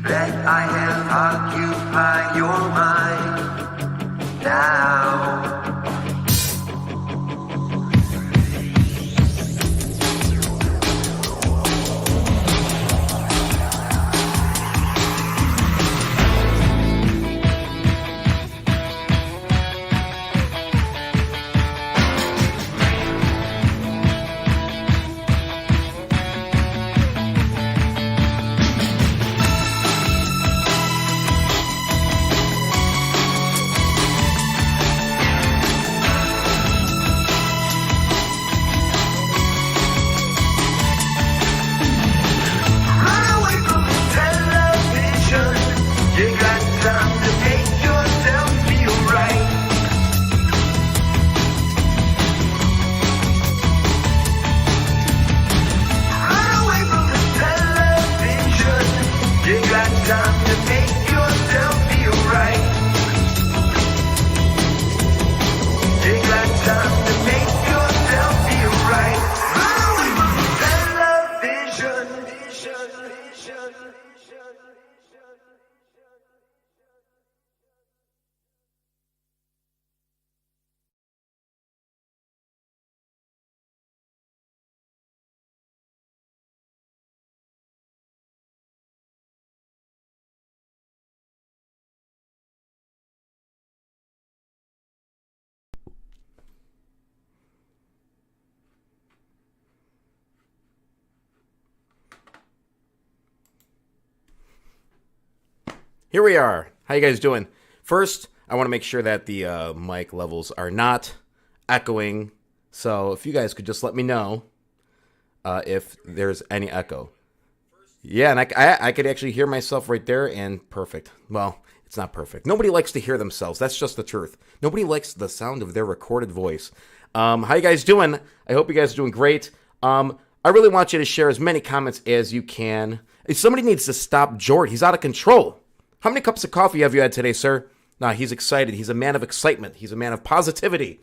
that I have occupied your mind now. Here we are. How you guys doing? First, I want to make sure that the mic levels are not echoing. So if you guys could just let me know if there's any echo. Yeah, and I could actually hear myself right there, and perfect. Well, it's not perfect. Nobody likes to hear themselves. That's just the truth. Nobody likes the sound of their recorded voice. How you guys doing? I hope you guys are doing great. I really want you to share as many comments as you can. If somebody needs to stop Jord, he's out of control. How many cups of coffee have you had today, sir? Nah, he's excited. He's a man of excitement. He's a man of positivity.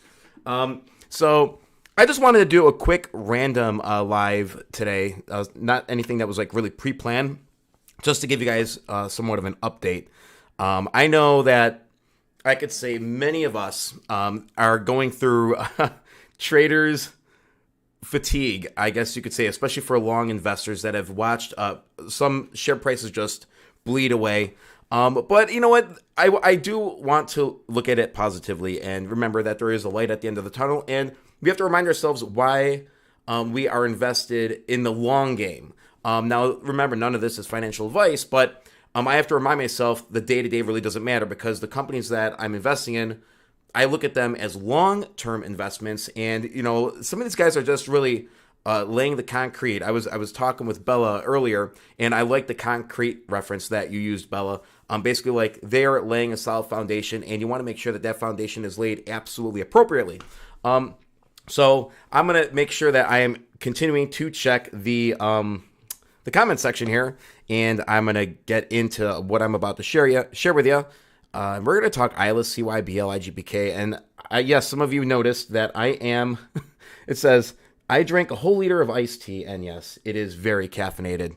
So I just wanted to do a quick random live today. Not anything that was like really pre-planned, just to give you guys somewhat of an update. I know that I could say many of us are going through traders fatigue, I guess you could say, especially for long investors that have watched some share prices just bleed away. But you know what? I do want to look at it positively and remember that there is a light at the end of the tunnel, and we have to remind ourselves why we are invested in the long game. Now, remember, none of this is financial advice, but I have to remind myself the day-to-day really doesn't matter, because the companies that I'm investing in, I look at them as long-term investments, and you know, some of these guys are just really laying the concrete. I was talking with Bella earlier, and I like the concrete reference that you used, Bella. Basically, like, they're laying a solid foundation, and you want to make sure that that foundation is laid absolutely appropriately. So I'm gonna make sure that I am continuing to check the comment section here, and I'm gonna get into what I'm about to share with you. We're gonna talk ILIS, Cybl, Igpk, and yes, some of you noticed that I am. It says, I drank a whole liter of iced tea, and yes, it is very caffeinated.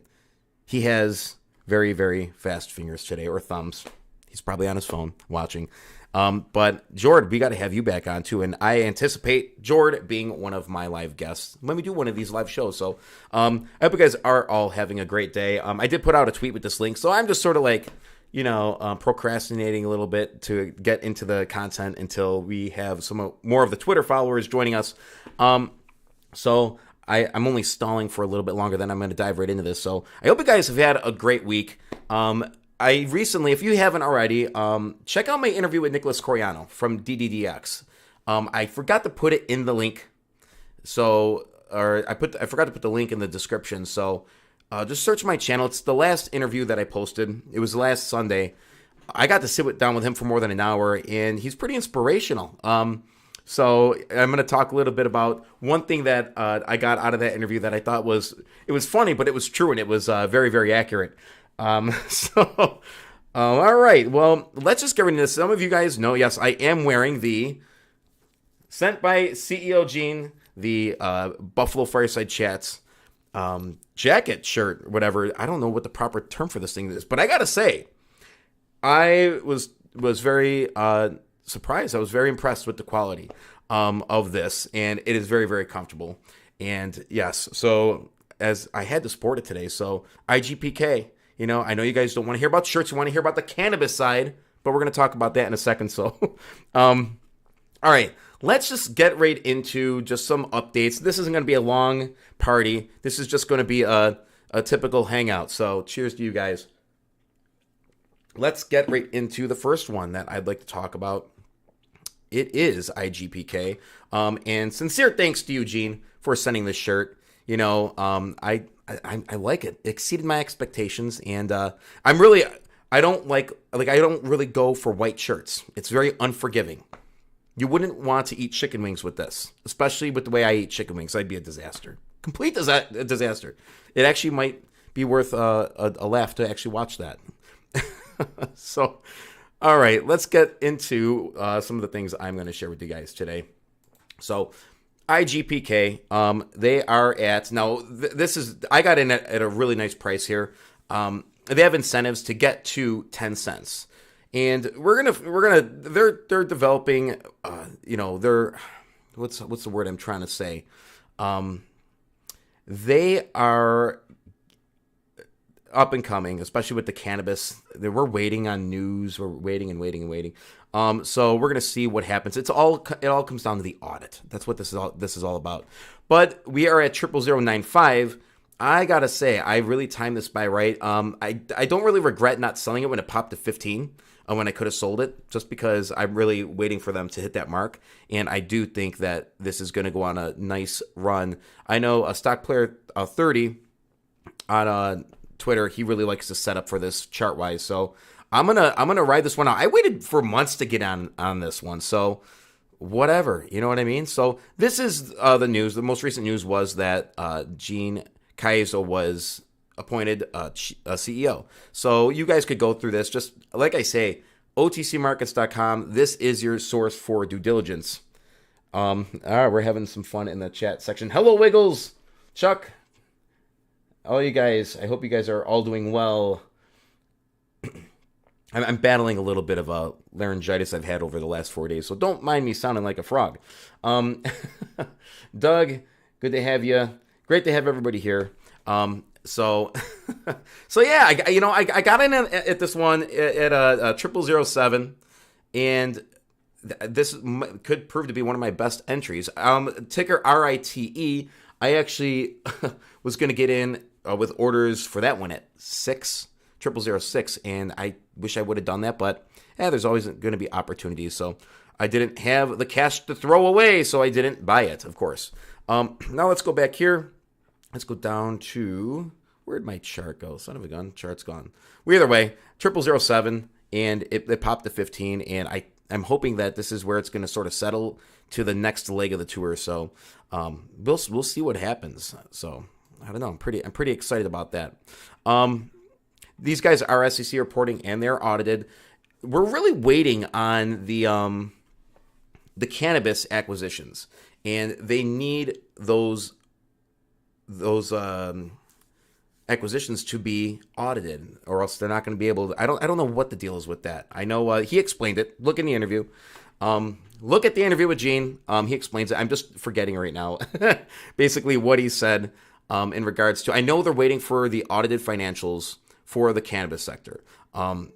He has very, very fast fingers today, or thumbs. He's probably on his phone watching. But Jord, we got to have you back on too, and I anticipate Jord being one of my live guests when we do one of these live shows. So I hope you guys are all having a great day. I did put out a tweet with this link, so I'm just sort of like, you know, procrastinating a little bit to get into the content until we have some more of the Twitter followers joining us. So I'm only stalling for a little bit longer, then I'm going to dive right into this. So I hope you guys have had a great week. I recently, if you haven't already, check out my interview with Nicholas Coriano from DDDX. I forgot to put it in the link. So, I forgot to put the link in the description. So just search my channel. It's the last interview that I posted. It was last Sunday. I got to sit down with him for more than an hour, and he's pretty inspirational. So I'm going to talk a little bit about one thing that I got out of that interview that I thought was funny, but it was true, and it was very, very accurate. All right. Well, let's just get into this. Some of you guys know, yes, I am wearing the sent by CEO Gene, the Buffalo Fireside Chats jacket, shirt, whatever. I don't know what the proper term for this thing is, but I gotta say, I was very surprised. I was very impressed with the quality of this, and it is very, very comfortable. And yes, so as I had to sport it today, so IGPK, I know you guys don't want to hear about shirts, you want to hear about the cannabis side, but we're going to talk about that in a second. So, all right, let's just get right into just some updates. This isn't going to be a long party. This is just going to be a typical hangout. So cheers to you guys. Let's get right into the first one that I'd like to talk about. It is IGPK. And sincere thanks to Eugene for sending this shirt. I like it. It exceeded my expectations, and I don't really go for white shirts. It's very unforgiving. You wouldn't want to eat chicken wings with this, especially with the way I eat chicken wings. I'd be a disaster. Complete disaster. It actually might be worth a laugh to actually watch that. So, all right, let's get into some of the things I'm going to share with you guys today. So, IGPK, they are at, now I got in at a really nice price here. They have incentives to get to 10 cents. And they're developing, what's the word I'm trying to say? They are up and coming, especially with the cannabis. We're waiting on news. We're waiting and waiting and waiting. So we're gonna see what happens. It all comes down to the audit. That's what this is all about. But we are at 00095. I gotta say, I really timed this by right. I don't really regret not selling it when it popped to 15. When I could have sold it, just because I'm really waiting for them to hit that mark. And I do think that this is going to go on a nice run. I know a stock player 30 on Twitter, he really likes to set up for this chart wise. So I'm gonna ride this one out. I waited for months to get on this one. So whatever, you know what I mean? So this is the news. The most recent news was that Gene Kaizo was appointed CEO. So you guys could go through this. Just like I say, otcmarkets.com. This is your source for due diligence. All right, we're having some fun in the chat section. Hello, Wiggles, Chuck, all you guys. I hope you guys are all doing well. I'm battling a little bit of a laryngitis I've had over the last 4 days, so don't mind me sounding like a frog. Doug, good to have you. Great to have everybody here. So yeah, I got in at this one at a 0007, and this could prove to be one of my best entries. Ticker RITE. I actually was going to get in with orders for that one at 006, and I wish I would have done that, but there's always going to be opportunities. So I didn't have the cash to throw away, so I didn't buy it, of course. Now let's go back here. Let's go down to, where'd my chart go? Son of a gun, chart's gone. Well, either way, 0007, and it popped to 15, and I'm hoping that this is where it's going to sort of settle to the next leg of the tour. So we'll see what happens. So I don't know. I'm pretty excited about that. These guys are SEC reporting, and they're audited. We're really waiting on the cannabis acquisitions, and they need those acquisitions to be audited, or else they're not going to be able to. I don't know what the deal is with that. I know he explained it. Look in the interview. Look at the interview with Gene. He explains it. I'm just forgetting right now basically what he said in regards to. I know they're waiting for the audited financials for the cannabis sector. And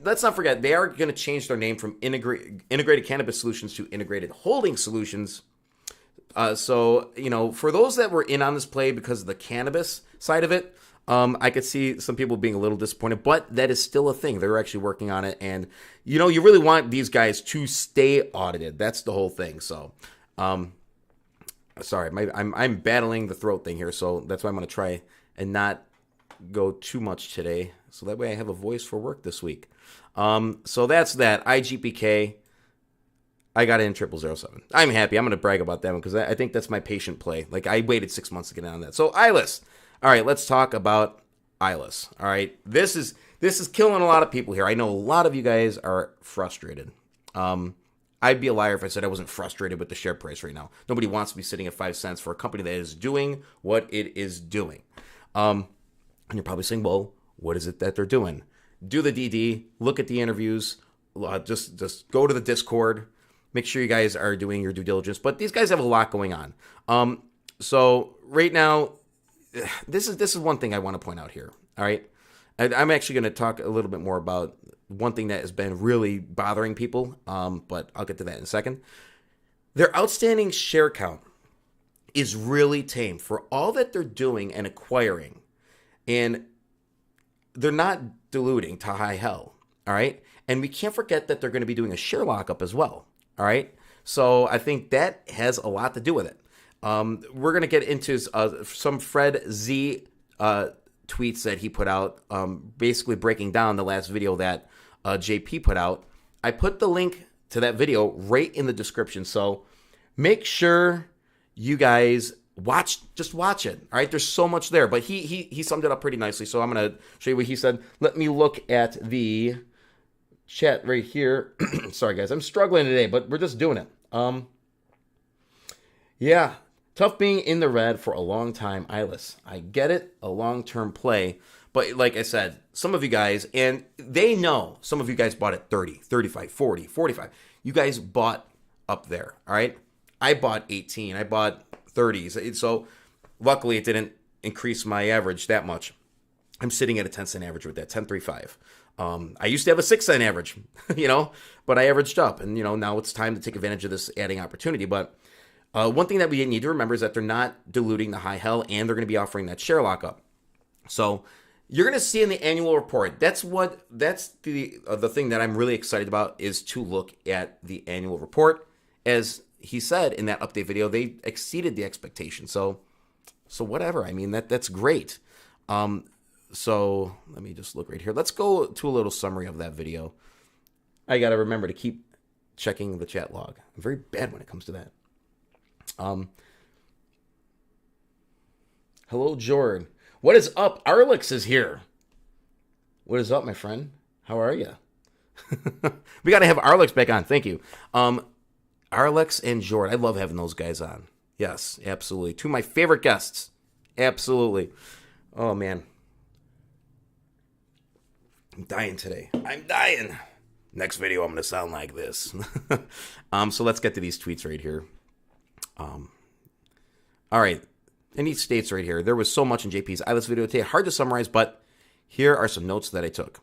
let's not forget, they are going to change their name from Integrated Cannabis Solutions to Integrated Holding Solutions. So, for those that were in on this play because of the cannabis side of it, I could see some people being a little disappointed, but that is still a thing. They're actually working on it. And, you really want these guys to stay audited. That's the whole thing. So, sorry, I'm battling the throat thing here. So that's why I'm going to try and not go too much today. So that way I have a voice for work this week. So that's that. IGPK. I got in 0007. I'm happy. I'm going to brag about that one because I think that's my patient play. Like, I waited 6 months to get in on that. So ILIS. All right, let's talk about ILIS. All right, this is killing a lot of people here. I know a lot of you guys are frustrated. I'd be a liar if I said I wasn't frustrated with the share price right now. Nobody wants to be sitting at 5 cents for a company that is doing what it is doing. And you're probably saying, well, what is it that they're doing? Do the DD, look at the interviews, just go to the Discord, make sure you guys are doing your due diligence. But these guys have a lot going on. So right now, this is one thing I want to point out here. All right. I'm actually going to talk a little bit more about one thing that has been really bothering people, but I'll get to that in a second. Their outstanding share count is really tame for all that they're doing and acquiring. And they're not diluting to high hell, all right? And we can't forget that they're going to be doing a share lockup as well, all right? So I think that has a lot to do with it. We're going to get into some Fred Z tweets that he put out, basically breaking down the last video that JP put out. I put the link to that video right in the description, so make sure you guys watch it. All right, there's so much there, but he summed it up pretty nicely. So I'm gonna show you what he said. Let me look at the chat right here. Sorry guys, I'm struggling today, but we're just doing it. Yeah. Tough being in the red for a long time, ILIS. I get it, a long-term play. But like I said, some of you guys, and they know, some of you guys bought at 30, 35, 40, 45. You guys bought up there, all right? I bought 18. I bought 30s. So luckily it didn't increase my average that much. I'm sitting at a 10-cent average with that, 10.35. I used to have a 6-cent average, but I averaged up. And, now it's time to take advantage of this adding opportunity. But one thing that we need to remember is that they're not diluting the high hell, and they're going to be offering that share lockup. So you're going to see in the annual report, that's the thing that I'm really excited about, is to look at the annual report. As he said in that update video, they exceeded the expectation. So whatever. I mean, that's great. So let me just look right here. Let's go to a little summary of that video. I got to remember to keep checking the chat log. I'm very bad when it comes to that. Hello, Jordan. What is up? Arlix is here. What is up, my friend? How are you? We got to have Arlix back on. Thank you. Arlix and Jordan. I love having those guys on. Yes, absolutely. Two of my favorite guests. Absolutely. Oh, man. I'm dying today. I'm dying. Next video, I'm going to sound like this. So let's get to these tweets right here. All right. And he states right here, there was so much in JP's ILIS video today, hard to summarize, but here are some notes that I took.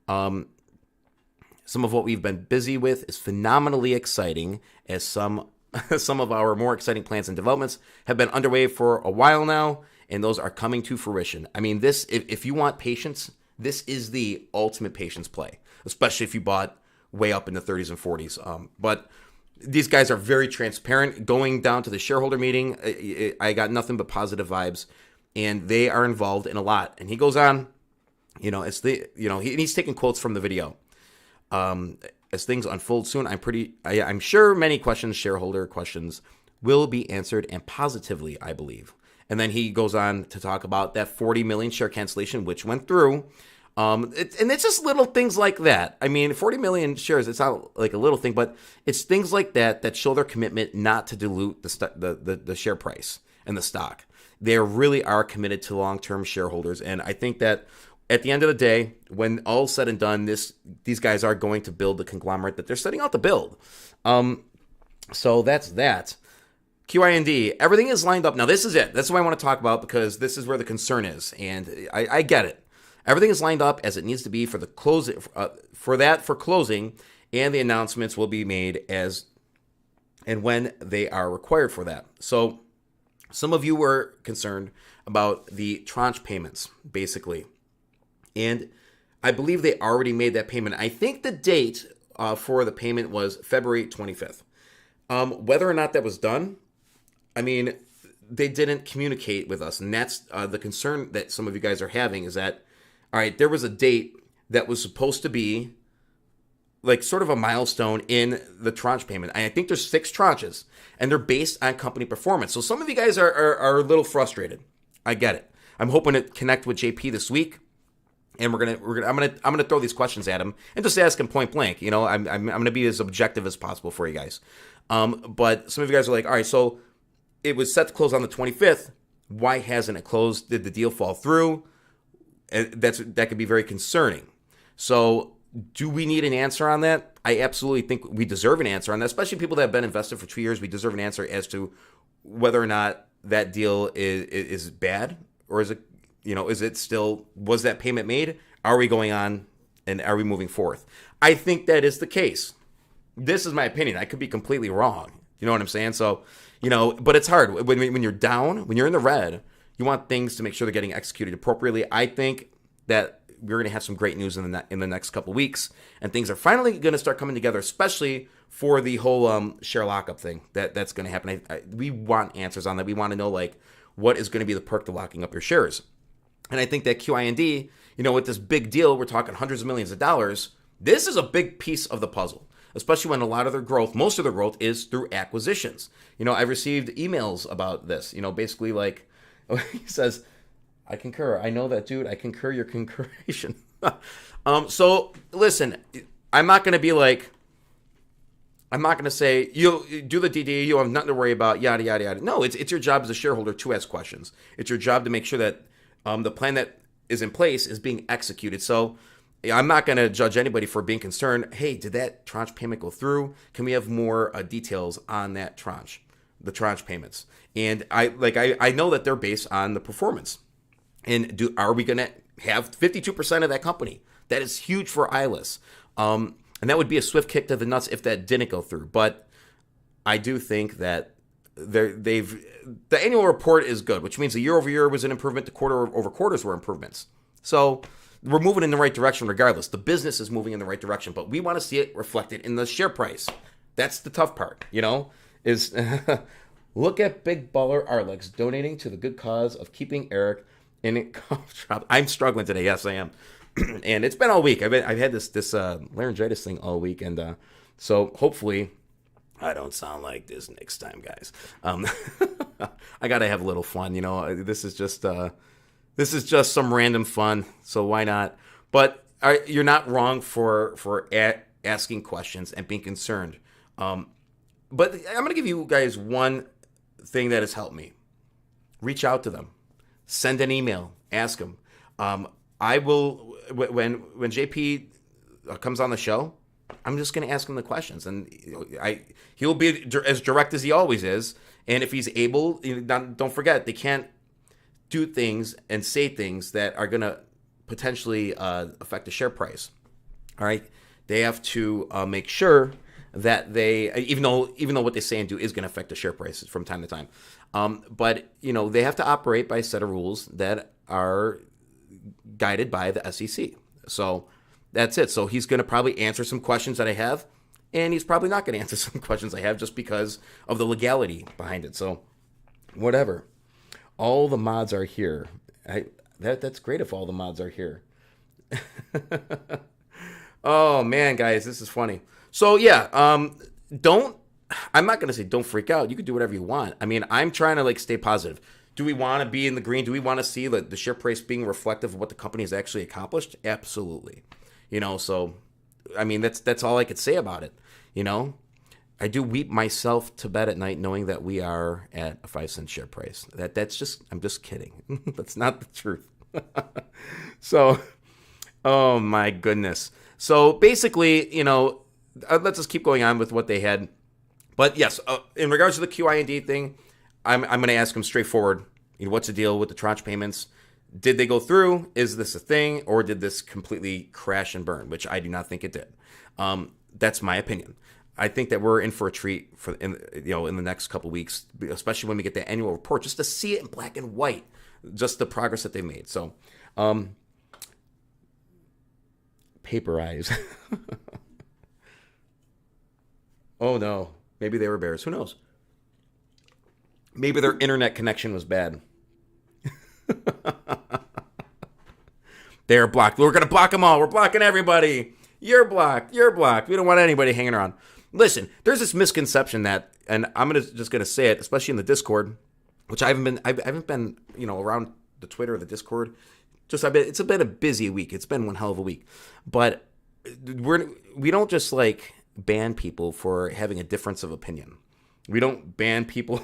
Some of what we've been busy with is phenomenally exciting, as some of our more exciting plans and developments have been underway for a while now, and those are coming to fruition. I mean, this, if you want patience, this is the ultimate patience play, especially if you bought way up in the 30s and 40s. But these guys are very transparent. Going down to the shareholder meeting, I got nothing but positive vibes, and they are involved in a lot. And he goes on, he's taking quotes from the video. As things unfold soon, I'm sure many shareholder questions will be answered, and positively, I believe. And then he goes on to talk about that 40 million share cancellation, which went through. And it's just little things like that. I mean, 40 million shares, it's not like a little thing, but it's things like that show their commitment not to dilute the share price and the stock. They really are committed to long-term shareholders. And I think that at the end of the day, when all's said and done, these guys are going to build the conglomerate that they're setting out to build. So that's that. QIND, everything is lined up. Now, this is it. That's what I want to talk about, because this is where the concern is. And I get it. Everything is lined up as it needs to be for the closing, for closing, and the announcements will be made as and when they are required for that. So some of you were concerned about the tranche payments, basically. And I believe they already made that payment. I think the date for the payment was February 25th. Whether or not that was done, I mean, they didn't communicate with us. And that's the concern that some of you guys are having, is that, all right, there was a date that was supposed to be like sort of a milestone in the tranche payment. I think there's 6 tranches, and they're based on company performance. So some of you guys are a little frustrated. I get it. I'm hoping to connect with JP this week And I'm gonna throw these questions at him and just ask him point blank. You know, I'm gonna be as objective as possible for you guys. But some of you guys are like, all right, so it was set to close on the 25th. Why hasn't it closed? Did the deal fall through? That could be very concerning. So do we need an answer on that? I absolutely think we deserve an answer on that, especially people that have been invested for 2 years. We deserve an answer as to whether or not that deal is bad, or is it, you know, is it still, was that payment made? Are we going on and are we moving forth? I think that is the case. This is my opinion. I could be completely wrong. You know what I'm saying? So, you know, but it's hard. When you're down, when you're in the red, you want things to make sure they're getting executed appropriately. I think that we're going to have some great news in the next couple of weeks, and things are finally going to start coming together, especially for the whole share lockup thing that's going to happen. We want answers on that. We want to know, like, what is going to be the perk to locking up your shares. And I think that QIND, you know, with this big deal, we're talking hundreds of millions of dollars. This is a big piece of the puzzle, especially when a lot of their growth, most of their growth, is through acquisitions. You know, I've received emails about this, you know, basically like, he says, I concur. I know that, dude. I concur your concurration. So listen, I'm not going to be like, I'm not going to say, you do the DD, you have nothing to worry about, yada, yada, yada. No, it's your job as a shareholder to ask questions. It's your job to make sure that the plan that is in place is being executed. So I'm not going to judge anybody for being concerned. Hey, did that tranche payment go through? Can we have more details on that tranche, the tranche payments? And I know that they're based on the performance. And are we going to have 52% of that company? That is huge for ILIS. And that would be a swift kick to the nuts if that didn't go through. But I do think that the annual report is good, which means the year over year was an improvement. The quarter over quarters were improvements. So we're moving in the right direction regardless. The business is moving in the right direction, but we want to see it reflected in the share price. That's the tough part, you know, is look at Big Baller Alex donating to the good cause of keeping Eric in cough drop. I'm struggling today. Yes, I am. And it's been all week. I've had this laryngitis thing all week. And so hopefully I don't sound like this next time, guys. I got to have a little fun. You know, this is just some random fun. So why not? But you're not wrong for asking questions and being concerned. But I'm going to give you guys one thing that has helped me. Reach out to them. Send an email. Ask them. I will, when JP comes on the show, I'm just going to ask him the questions. And he'll be as direct as he always is. And if he's able, don't forget, they can't do things and say things that are going to potentially affect the share price. All right? They have to make sure that they, even though what they say and do is going to affect the share prices from time to time. But, you know, they have to operate by a set of rules that are guided by the SEC. So that's it. So he's going to probably answer some questions that I have, and he's probably not going to answer some questions I have just because of the legality behind it. So whatever. All the mods are here. That's great if all the mods are here. Oh, man, guys, this is funny. So, yeah, I'm not going to say don't freak out. You can do whatever you want. I mean, I'm trying to, like, stay positive. Do we want to be in the green? Do we want to see the share price being reflective of what the company has actually accomplished? Absolutely. You know, so, I mean, that's all I could say about it. You know, I do weep myself to bed at night knowing that we are at a 5-cent share price. I'm just kidding. That's not the truth. So, oh my goodness. So basically, you know, let's just keep going on with what they had. But yes, in regards to the QIND thing, I'm going to ask them straightforward. You know, what's the deal with the tranche payments? Did they go through? Is this a thing, or did this completely crash and burn? Which I do not think it did. That's my opinion. I think that we're in for a treat in the next couple of weeks, especially when we get the annual report, just to see it in black and white, just the progress that they made. So, paper eyes. Oh no, maybe they were bears. Who knows? Maybe their internet connection was bad. They're blocked. We're going to block them all. We're blocking everybody. You're blocked. You're blocked. We don't want anybody hanging around. Listen, there's this misconception that, and I'm just going to say it, especially in the Discord, which I haven't been, you know, around the Twitter or the Discord It's a bit a busy week. It's been one hell of a week, but we don't just like ban people for having a difference of opinion. We don't ban people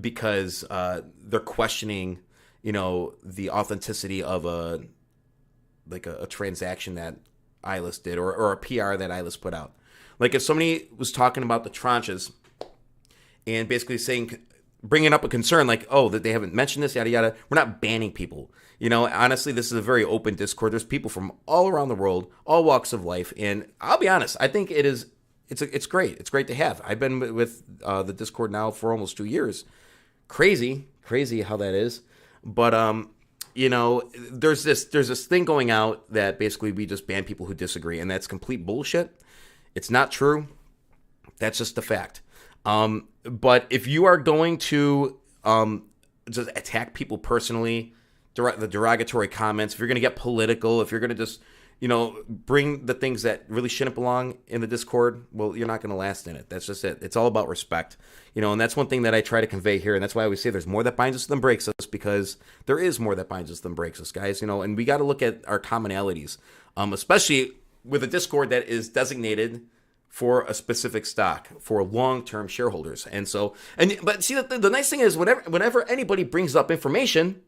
because they're questioning, the authenticity of a transaction that ILIS did or a PR that ILIS put out. Like if somebody was talking about the tranches and basically bringing up a concern like, oh, that they haven't mentioned this, yada, yada. We're not banning people. Honestly, this is a very open Discord. There's people from all around the world, all walks of life. And I'll be honest, I think it's great. It's great to have. I've been with the Discord now for almost 2 years. Crazy how that is. But, there's this thing going out that basically we just ban people who disagree. And that's complete bullshit. It's not true. That's just the fact. But if you are going to just attack people personally, the derogatory comments, if you're going to get political, if you're going to just, bring the things that really shouldn't belong in the Discord, well, you're not going to last in it. That's just it. It's all about respect, and that's one thing that I try to convey here. And that's why I always say there's more that binds us than breaks us, because there is more that binds us than breaks us, guys, and we got to look at our commonalities, especially with a Discord that is designated for a specific stock, for long-term shareholders. And so, but see, the nice thing is whenever anybody brings up information,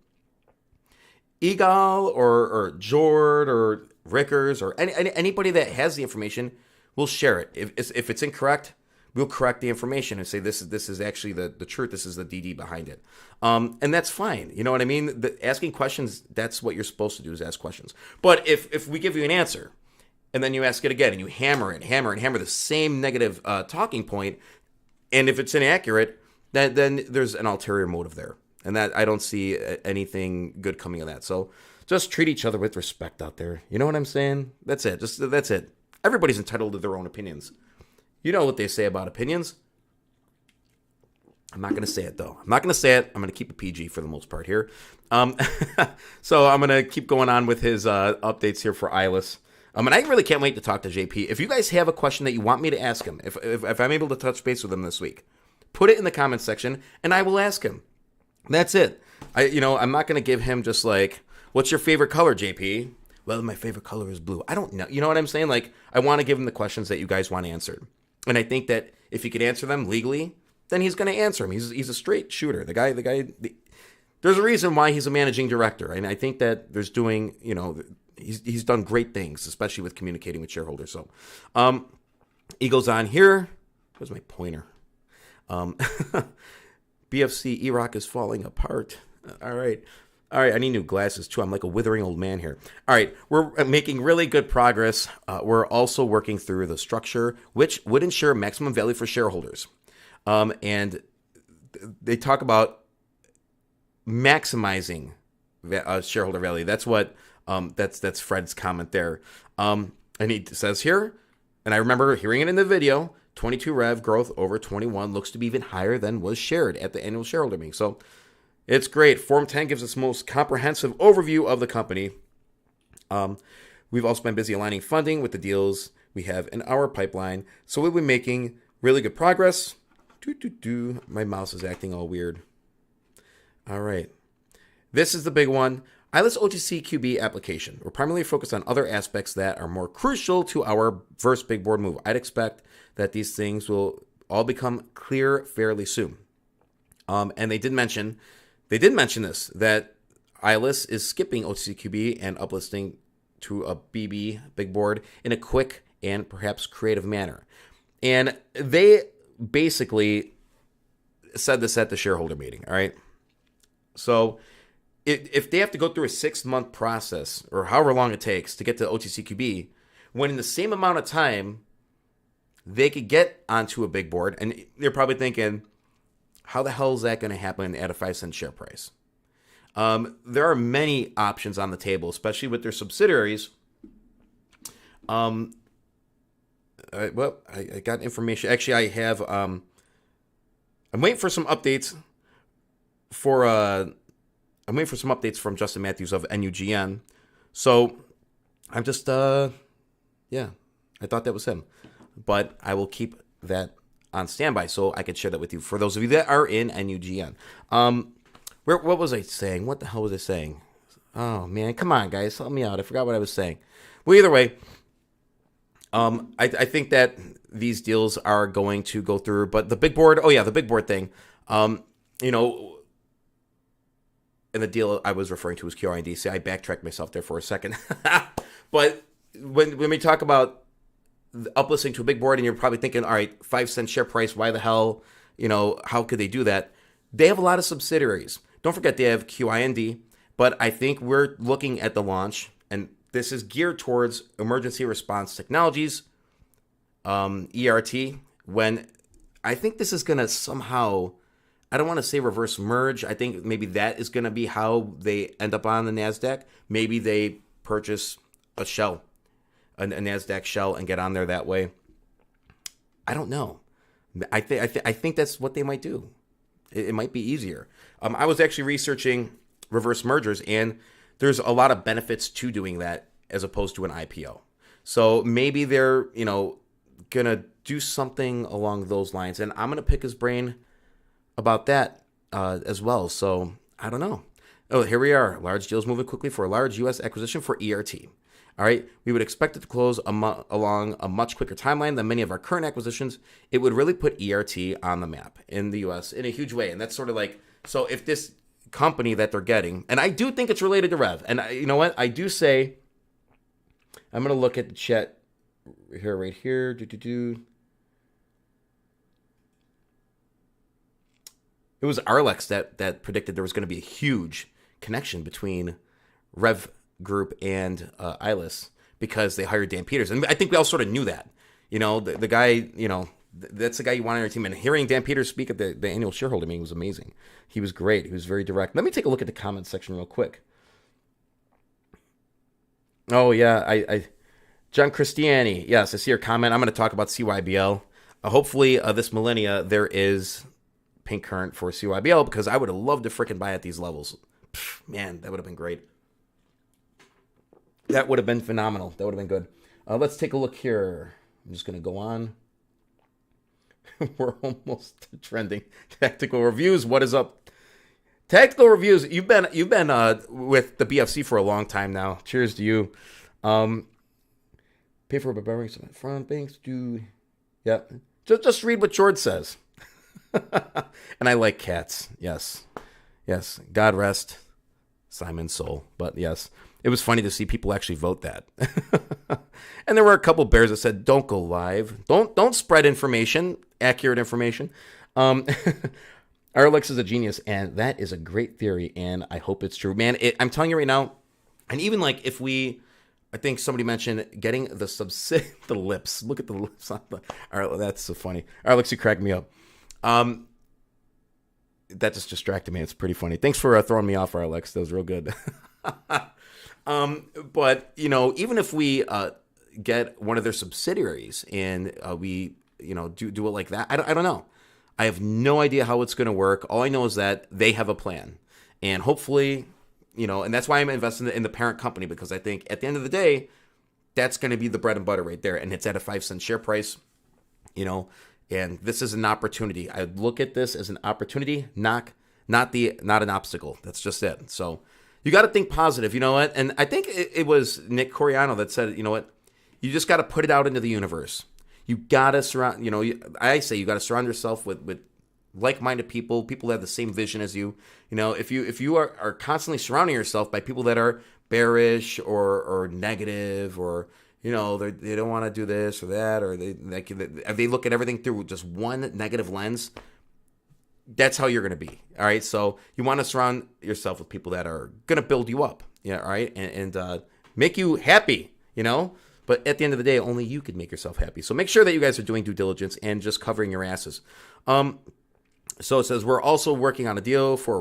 Egal or Jord or Rickers or anybody that has the information will share it. If it's incorrect, we'll correct the information and say this is actually the truth. This is the DD behind it, and that's fine. You know what I mean? Asking questions, that's what you're supposed to do, is ask questions. But if we give you an answer, and then you ask it again, and you hammer the same negative talking point, and if it's inaccurate, then there's an ulterior motive there. And that I don't see anything good coming of that. So just treat each other with respect out there. You know what I'm saying? That's it. That's it. Everybody's entitled to their own opinions. You know what they say about opinions. I'm not going to say it, though. I'm not going to say it. I'm going to keep it PG for the most part here. So I'm going to keep going on with his updates here for ILIS. And I really can't wait to talk to JP. If you guys have a question that you want me to ask him, if I'm able to touch base with him this week, put it in the comments section, and I will ask him. That's it. I'm not going to give him just like, what's your favorite color, JP? Well, my favorite color is blue. I don't know. You know what I'm saying? Like, I want to give him the questions that you guys want answered. And I think that if he could answer them legally, then he's going to answer them. He's a straight shooter. There's a reason why he's a managing director. And I think that he's done great things, especially with communicating with shareholders. So, he goes on here. Where's my pointer? BFC EROC is falling apart. All right. I need new glasses too. I'm like a withering old man here. All right. We're making really good progress. We're also working through the structure, which would ensure maximum value for shareholders. And they talk about maximizing shareholder value. That's what, that's Fred's comment there. And he says here, and I remember hearing it in the video, 22 rev growth over 21 looks to be even higher than was shared at the annual shareholder meeting. So it's great. Form 10 gives us the most comprehensive overview of the company. We've also been busy aligning funding with the deals we have in our pipeline. So we'll be making really good progress. My mouse is acting all weird. All right. This is the big one. ILIS OTCQB application. We're primarily focused on other aspects that are more crucial to our first big board move. I'd expect that these things will all become clear fairly soon. And they did mention this, that ILIS is skipping OTCQB and uplisting to a BB, big board, in a quick and perhaps creative manner. And they basically said this at the shareholder meeting, all right? So if they have to go through a 6-month process, or however long it takes to get to OTCQB, when in the same amount of time they could get onto a big board, and they're probably thinking, how the hell is that going to happen at a 5-cent share price? There are many options on the table, especially with their subsidiaries. I got information. Actually, I have. I'm waiting for some updates from Justin Matthews of NUGN. So I'm just, I thought that was him. But I will keep that on standby so I could share that with you for those of you that are in NUGN. What was I saying? What the hell was I saying? Oh man, come on, guys, help me out. I forgot what I was saying. Well, either way, I think that these deals are going to go through. But the big board, oh yeah, the big board thing. You know, and the deal I was referring to was Cra and DC. I backtracked myself there for a second. But when we talk about uplisting to a big board, and you're probably thinking, all right, 5 cent share price, why the hell, how could they do that? They have a lot of subsidiaries. Don't forget they have QIND, but I think we're looking at the launch, and this is geared towards emergency response technologies, ERT, when I think this is going to somehow, I don't want to say reverse merge. I think maybe that is going to be how they end up on the NASDAQ. Maybe they purchase a shell, a NASDAQ shell, and get on there that way. I don't know. I think that's what they might do. It might be easier. I was actually researching reverse mergers, and there's a lot of benefits to doing that as opposed to an IPO. So maybe they're, going to do something along those lines. And I'm going to pick his brain about that as well. So I don't know. Oh, here we are. Large deals moving quickly for a large U.S. acquisition for ERT. All right. We would expect it to close along a much quicker timeline than many of our current acquisitions. It would really put ERT on the map in the U.S. in a huge way. And that's sort of like, so if this company that they're getting, and I do think it's related to Rev, and you know what? I do say, I'm going to look at the chat here, right here. It was Arlex that predicted there was going to be a huge connection between Rev Group and ILIS because they hired Dan Peters. And I think we all sort of knew that. The guy, that's the guy you want on your team. And hearing Dan Peters speak at the annual shareholder meeting was amazing. He was great. He was very direct. Let me take a look at the comment section real quick. Oh, yeah. I John Christiani. Yes, I see your comment. I'm going to talk about CYBL. Hopefully, this millennia, there is pink current for CYBL because I would have loved to freaking buy at these levels. Man, that would have been great. That would have been phenomenal. That would have been good. Let's take a look here. I'm just going to go on. We're almost trending. Tactical reviews. What is up? Tactical reviews. You've been with the BFC for a long time now. Cheers to you. Pay for barbarian front banks. Do yeah. Just read what George says. And I like cats. Yes. God rest Simon's soul. But yes, it was funny to see people actually vote that. And there were a couple bears that said, "Don't go live. Don't spread information, accurate information." Arlex is a genius, and that is a great theory, and I hope it's true, man. I'm telling you right now, and even like if we, I think somebody mentioned getting the the lips. Look at the lips on the. That's so funny. Arlex, you cracked me up. That just distracted me. It's pretty funny. Thanks for throwing me off, Arlex. That was real good. But even if we get one of their subsidiaries and we do it like that, I don't know. I have no idea how it's going to work. All I know is that they have a plan, and hopefully, and that's why I'm investing in the parent company, because I think at the end of the day, that's going to be the bread and butter right there, and it's at a 5 cent share price, and this is an opportunity. I look at this as an opportunity, not an obstacle. That's just it. So you got to think positive. You know what? And I think it was Nick Coriano that said, you know what? You just got to put it out into the universe. You got to surround, I say you got to surround yourself with like-minded people that have the same vision as you. If you are constantly surrounding yourself by people that are bearish or negative, or they don't want to do this or that, or they look at everything through just one negative lens, that's how you're going to be. All right. So you want to surround yourself with people that are going to build you up. Yeah. All right. And make you happy, but at the end of the day, only you could make yourself happy. So make sure that you guys are doing due diligence and just covering your asses. So it says, we're also working on a deal for a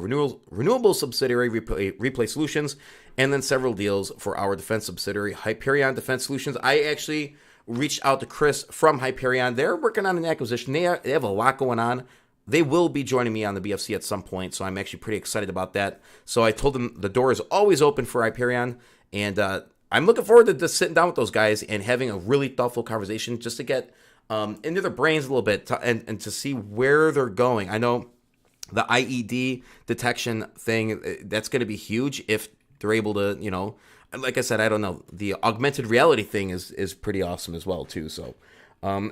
renewable subsidiary, Replay Solutions, and then several deals for our defense subsidiary, Hyperion Defense Solutions. I actually reached out to Chris from Hyperion. They're working on an acquisition. They have a lot going on. They will be joining me on the BFC at some point, so I'm actually pretty excited about that. So I told them the door is always open for Hyperion, and I'm looking forward to just sitting down with those guys and having a really thoughtful conversation just to get into their brains a little bit and to see where they're going. I know the IED detection thing, that's going to be huge if they're able to, you know, like I said, I don't know. The augmented reality thing is pretty awesome as well too. So, oh,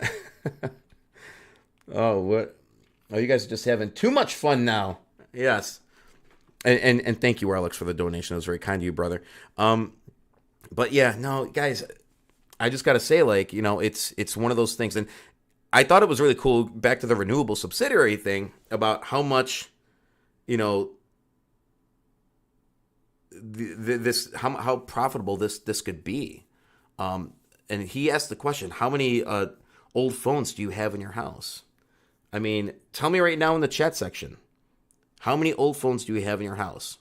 what? Oh, you guys are just having too much fun now. Yes. And thank you, Alex, for the donation. That was very kind of you, brother. But yeah, no, guys, I just got to say, like, you know, it's one of those things. And I thought it was really cool, back to the renewable subsidiary thing, about how much, you know, how profitable this could be. And he asked the question, how many old phones do you have in your house? I mean, tell me right now in the chat section, how many old phones do you have in your house?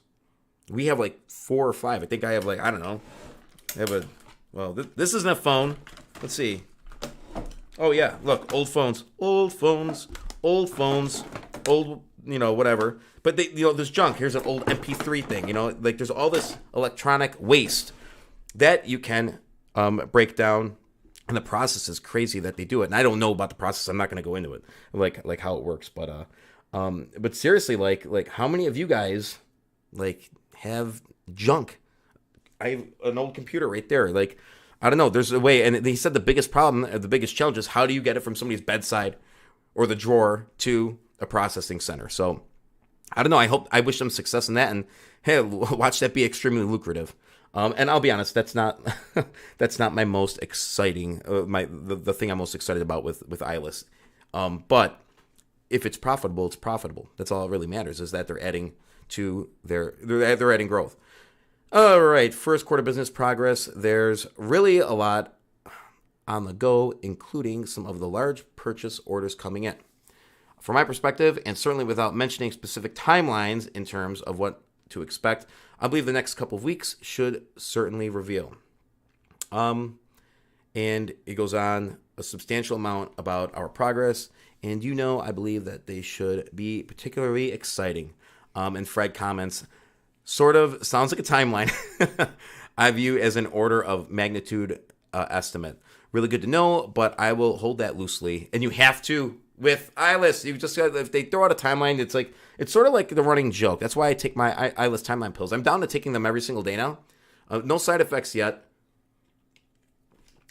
We have like 4 or 5. I think I have like, I don't know. I have well, this isn't a phone. Let's see. Oh yeah, look, old phones, old, you know, whatever. But they, you know, there's junk. Here's an old MP3 thing. You know, like there's all this electronic waste that you can break down, and the process is crazy that they do it. And I don't know about the process. I'm not going to go into it, like how it works. But seriously, like how many of you guys like have junk? I have an old computer right there. Like, I don't know. There's a way. And he said the biggest problem, the biggest challenge is how do you get it from somebody's bedside or the drawer to a processing center? So I don't know. I wish them success in that. And hey, watch that be extremely lucrative. And I'll be honest, that's not my most exciting, the thing I'm most excited about with ILIS. But if it's profitable, it's profitable. That's all that really matters, is that they're adding to they're adding growth. All right, first quarter business progress. There's really a lot on the go, including some of the large purchase orders coming in. From my perspective, and certainly without mentioning specific timelines in terms of what to expect, I believe the next couple of weeks should certainly reveal. And it goes on a substantial amount about our progress, and you know, I believe that they should be particularly exciting. And Fred comments, sort of sounds like a timeline. I view as an order of magnitude estimate. Really good to know, but I will hold that loosely. And you have to with ILIS. You just if they throw out a timeline, it's sort of like the running joke. That's why I take my ILIS timeline pills. I'm down to taking them every single day now. No side effects yet.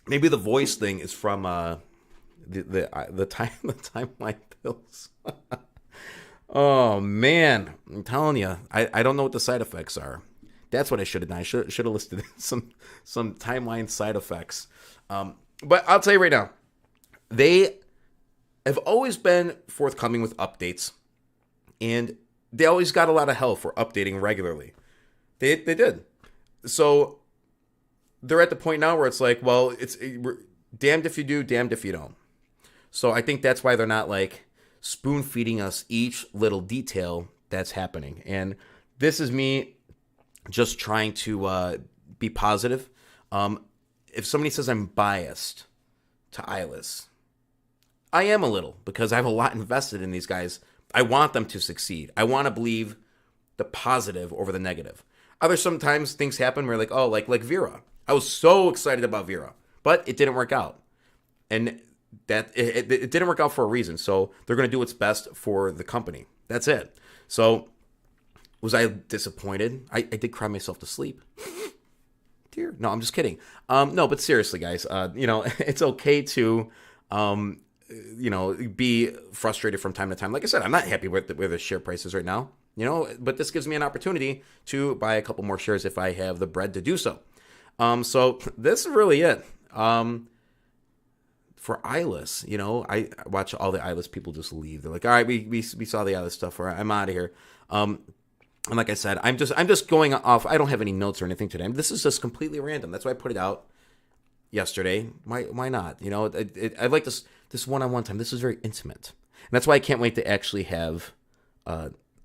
Maybe the voice thing is from the timeline pills. Oh man, I'm telling you, I don't know what the side effects are. That's what I should have done. I should have listed some timeline side effects. But I'll tell you right now, they have always been forthcoming with updates, and they always got a lot of hell for updating regularly. They did. So they're at the point now where it's like, well, it's damned if you do, damned if you don't. So I think that's why they're not like spoon feeding us each little detail that's happening. And this is me just trying to be positive. If somebody says I'm biased to ILIS, I am a little, because I have a lot invested in these guys. I want them to succeed. I want to believe the positive over the negative. Sometimes things happen where like Vera. I was so excited about Vera, but it didn't work out. And that it didn't work out for a reason. So they're going to do what's best for the company. That's it. So was I disappointed? I did cry myself to sleep. Dear. No, I'm just kidding. No, but seriously, guys, it's okay to, be frustrated from time to time. Like I said, I'm not happy with where the share price is right now, but this gives me an opportunity to buy a couple more shares if I have the bread to do so. So this is really it. For ILIS, I watch all the ILIS people just leave. They're like, all right, we saw the ILIS stuff, or I'm out of here. And like I said, I'm just going off. I don't have any notes or anything today. This is just completely random. That's why I put it out yesterday. Why not? I like this one-on-one time. This is very intimate, and that's why I can't wait to actually have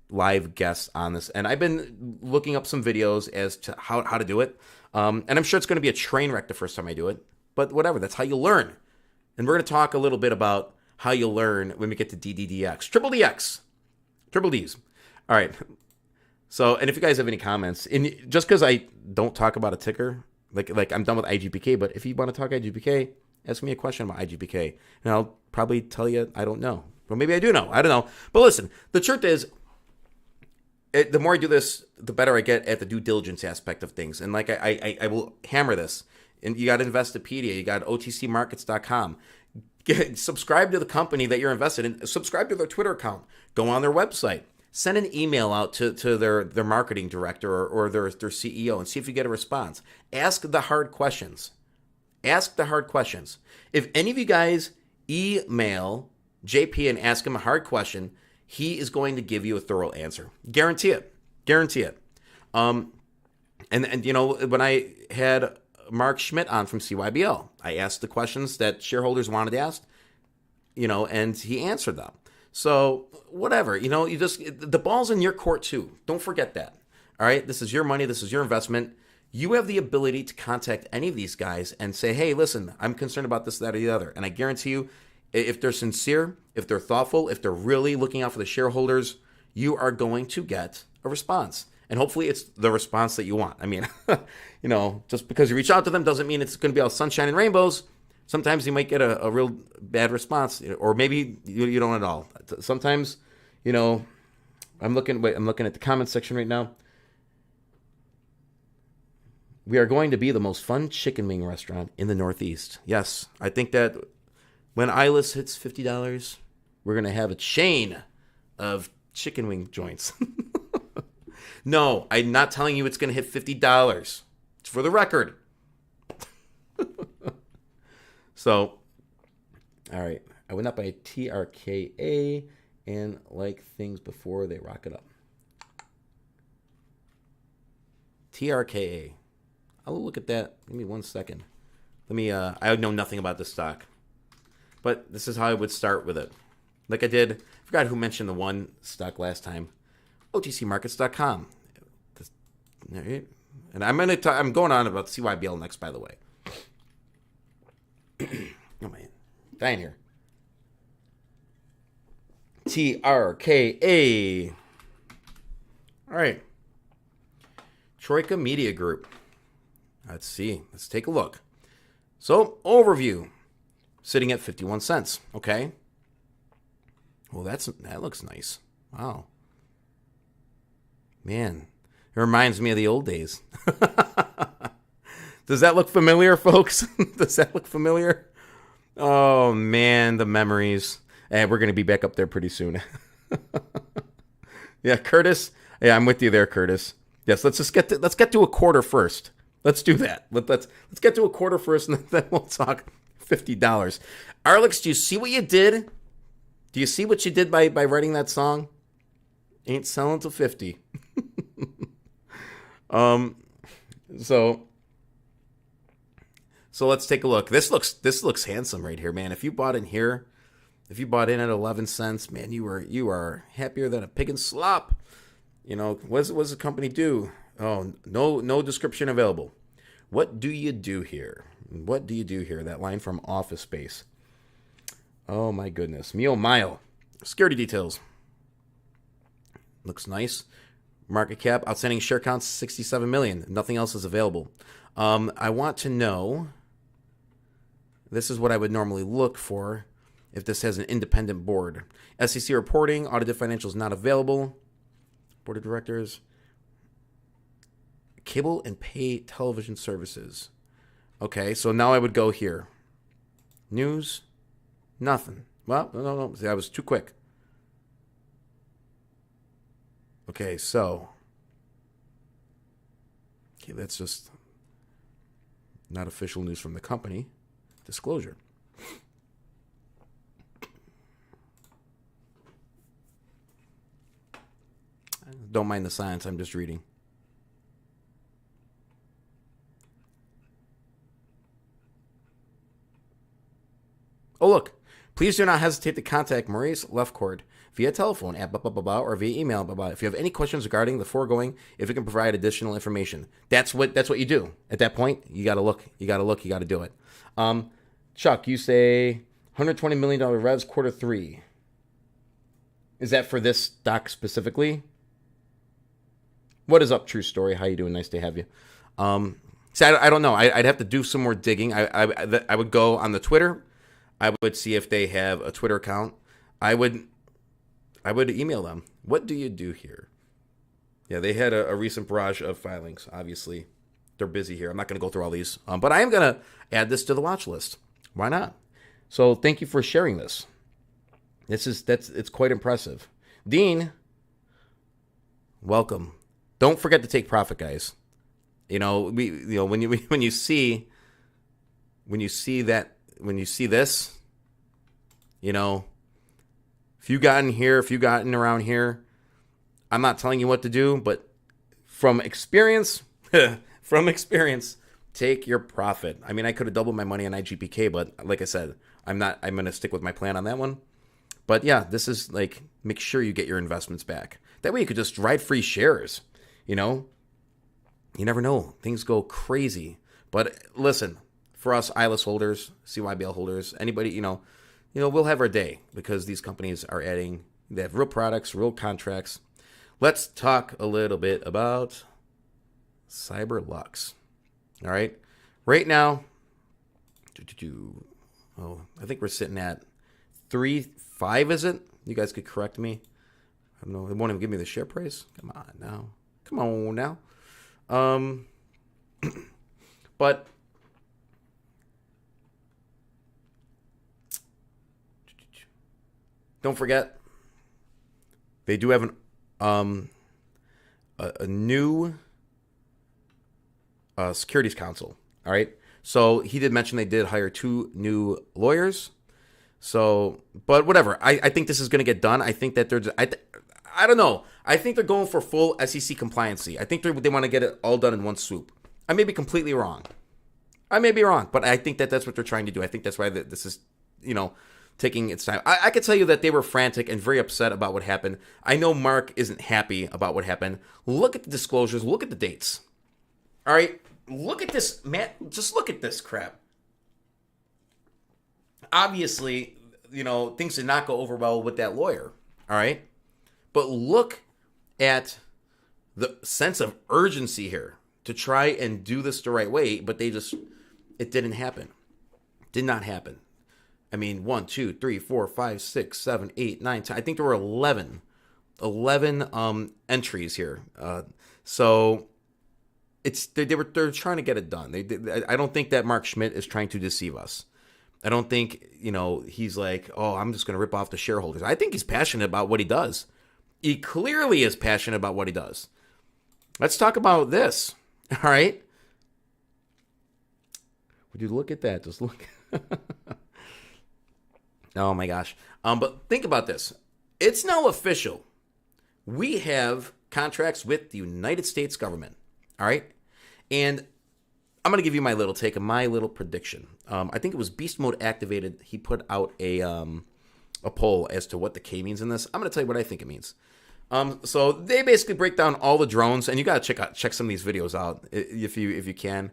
live guests on this. And I've been looking up some videos as to how to do it. And I'm sure it's going to be a train wreck the first time I do it, but whatever. That's how you learn. And we're going to talk a little bit about how you learn when we get to DDDX. Triple Ds. All right. So, and if you guys have any comments, and just because I don't talk about a ticker, like I'm done with Igpk, but if you want to talk Igpk, ask me a question about Igpk, and I'll probably tell you I don't know. Or maybe I do know. I don't know. But listen, the truth is, the more I do this, the better I get at the due diligence aspect of things. And like I will hammer this. And you got Investopedia, you got otcmarkets.com. Subscribe to the company that you're invested in. Subscribe to their Twitter account. Go on their website. Send an email out to their marketing director or their CEO and see if you get a response. Ask the hard questions. Ask the hard questions. If any of you guys email JP and ask him a hard question, he is going to give you a thorough answer. Guarantee it. Guarantee it. And you know, when I had Mark Schmidt on from CYBL, I asked the questions that shareholders wanted to ask, you know, and he answered them. So whatever, you know, you just, the ball's in your court too. Don't forget that. All right. This is your money. This is your investment. You have the ability to contact any of these guys and say, hey, listen, I'm concerned about this, that, or the other. And I guarantee you, if they're sincere, if they're thoughtful, if they're really looking out for the shareholders, you are going to get a response. And hopefully it's the response that you want. I mean, you know, just because you reach out to them doesn't mean it's going to be all sunshine and rainbows. Sometimes you might get a real bad response, or maybe you don't at all. Sometimes, you know, I'm looking at the comment section right now. We are going to be the most fun chicken wing restaurant in the Northeast. Yes, I think that when ILIS hits $50, we're going to have a chain of chicken wing joints. No, I'm not telling you it's going to hit $50. It's for the record. So, all right. I went up by TRKA and like things before they rock it up. TRKA. I'll look at that. Give me 1 second. Let me, I know nothing about this stock. But this is how I would start with it. Like I did, I forgot who mentioned the one stock last time. otcmarkets.com. And I'm going on about CYBL next, by the way. Oh man, dying here. TRKA. All right. Troika Media Group. Let's see. Let's take a look. So, overview. Sitting at 51 cents. Okay. Well, that looks nice. Wow. Man, it reminds me of the old days. Does that look familiar, folks? Does that look familiar? Oh, man, the memories. And we're going to be back up there pretty soon. Yeah, Curtis. Yeah, I'm with you there, Curtis. Yes, let's get to a quarter first. Let's do that. Let's get to a quarter first, and then we'll talk $50. Arlex, do you see what you did? Do you see what you did by writing that song? Ain't selling till 50. So let's take a look. This looks handsome right here, man. If you bought in here, if you bought in at 11 cents, man, you are happier than a pig in slop. You know, what does the company do? Oh, no description available. What do you do here? What do you do here? That line from Office Space. Oh my goodness. Mio Mile. Security details. Looks nice. Market cap, outstanding share count, 67 million. Nothing else is available. I want to know, this is what I would normally look for if this has an independent board. SEC reporting, audited financials not available. Board of directors. Cable and pay television services. Okay, so now I would go here. News, nothing. Well, no. See, I was too quick. Okay, so. Okay, that's just not official news from the company. Disclosure. Don't mind the silence, I'm just reading. Oh, look. Please do not hesitate to contact Maurice Lefcourt via telephone at blah, blah, blah, blah, or via email, blah, blah. If you have any questions regarding the foregoing, if you can provide additional information. That's what you do. At that point, you got to look. You got to do it. Chuck, you say $120 million revs quarter 3. Is that for this stock specifically? What is up, True Story? How you doing? Nice to have you. See, I don't know. I'd have to do some more digging. I would go on the Twitter. I would see if they have a Twitter account. I would email them. What do you do here? Yeah, they had a recent barrage of filings. Obviously, they're busy here. I'm not going to go through all these, but I am going to add this to the watch list. Why not? So thank you for sharing this. It's quite impressive. Dean, welcome. Don't forget to take profit, guys. When you see this, if you gotten around here, I'm not telling you what to do, but from experience, take your profit. I mean, I could have doubled my money on Igpk, but like I said, I'm going to stick with my plan on that one. But yeah, this is like, make sure you get your investments back. That way you could just ride free shares. You never know. Things go crazy. But listen, for us ILIS holders, CYBL holders, anybody, we'll have our day because these companies they have real products, real contracts. Let's talk a little bit about Cyberlux. All right. Right now, I think we're sitting at 3.5, is it? You guys could correct me. I don't know. It won't even give me the share price. Come on now. But don't forget, they do have a new securities counsel. All right. So he did mention they did hire 2 new lawyers. So, but whatever. I think this is going to get done. I think that I don't know. I think they're going for full SEC compliancy. I think they want to get it all done in one swoop. I may be completely wrong. But I think that's what they're trying to do. I think that's why this is, taking its time. I could tell you that they were frantic and very upset about what happened. I know Mark isn't happy about what happened. Look at the disclosures. Look at the dates. All right. Look at this, man. Just look at this crap. Obviously, things did not go over well with that lawyer. All right. But look at the sense of urgency here to try and do this the right way. But it didn't happen. Did not happen. I mean, 1, 2, 3, 4, 5, 6, 7, 8, 9, 10. I think there were 11 entries here. So they're trying to get it done. I don't think that Mark Schmidt is trying to deceive us. I don't think, he's like, oh, I'm just going to rip off the shareholders. I think he's passionate about what he does. He clearly is passionate about what he does. Let's talk about this. All right. Would you look at that? Just look. Oh my gosh. But think about this. It's now official. We have contracts with the United States government. All right. And I'm going to give you my little take and my little prediction. I think it was Beast Mode Activated. He put out a poll as to what the K means in this. I'm going to tell you what I think it means. So they basically break down all the drones, and you got to check some of these videos out if you can.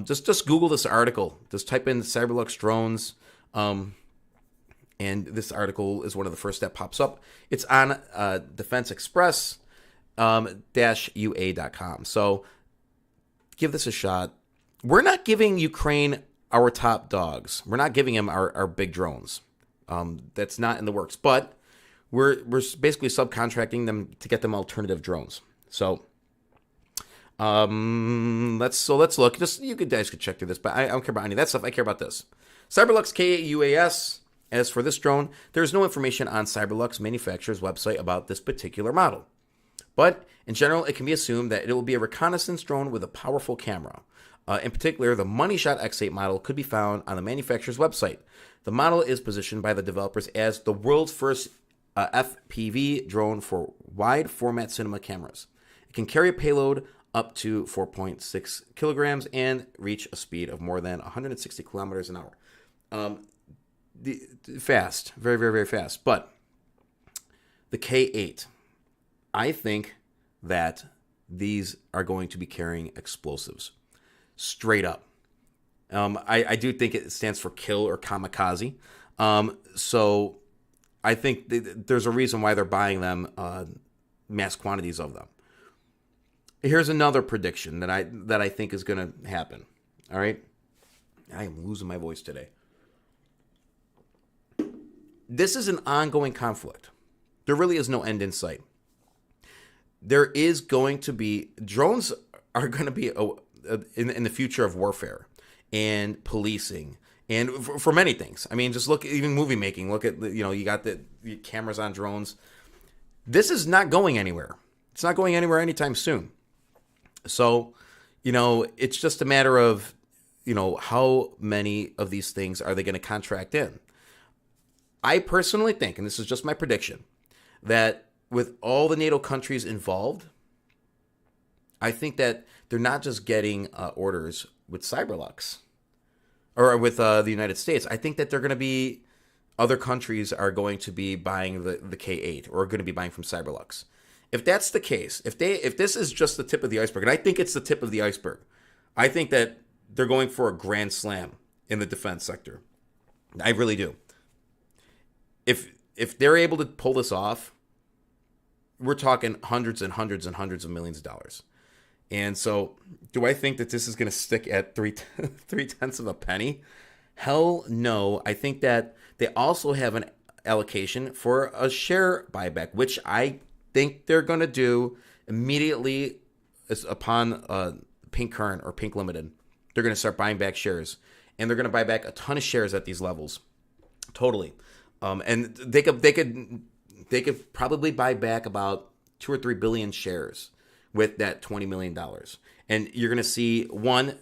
Just Google this article. Just type in Cyberlux drones. And this article is one of the first that pops up. It's on Defense Express -ua.com. So give this a shot. We're not giving Ukraine our top dogs. We're not giving them our big drones. That's not in the works. But we're basically subcontracting them to get them alternative drones. So let's look. Just you guys could check through this, but I don't care about any of that stuff. I care about this. Cyberlux KUAS. As for this drone, there is no information on Cyberlux manufacturer's website about this particular model. But in general, it can be assumed that it will be a reconnaissance drone with a powerful camera. In particular, the Money Shot X8 model could be found on the manufacturer's website. The model is positioned by the developers as the world's first FPV drone for wide format cinema cameras. It can carry a payload up to 4.6 kilograms and reach a speed of more than 160 kilometers an hour. Fast, very, very, very fast. But the K8, I think that these are going to be carrying explosives, straight up. I do think it stands for kill or kamikaze. So I think there's a reason why they're buying them, mass quantities of them. Here's another prediction that I think is going to happen. All right, I am losing my voice today. This is an ongoing conflict. There really is no end in sight. there is going to be drones are going to be in the future of warfare and policing and for many things. I mean, just look at even movie making. Look at, you got the cameras on drones. This is not going anywhere. It's not going anywhere anytime soon. So, it's just a matter of, how many of these things are they going to contract in? I personally think, and this is just my prediction, that with all the NATO countries involved, I think that they're not just getting orders with Cyberlux or with the United States. I think that they're going to be, other countries are going to be buying the K8 or going to be buying from Cyberlux. If that's the case, if this is just the tip of the iceberg, and I think it's the tip of the iceberg, I think that they're going for a grand slam in the defense sector. I really do. If they're able to pull this off, we're talking hundreds and hundreds and hundreds of millions of dollars. And so, do I think that this is going to stick at 3/10 of a penny? Hell no. I think that they also have an allocation for a share buyback, which I think they're going to do immediately upon Pink Current or Pink Limited. They're going to start buying back shares, and they're going to buy back a ton of shares at these levels. Totally. And they could probably buy back about 2 or 3 billion shares with that $20 million. And you're going to see, one,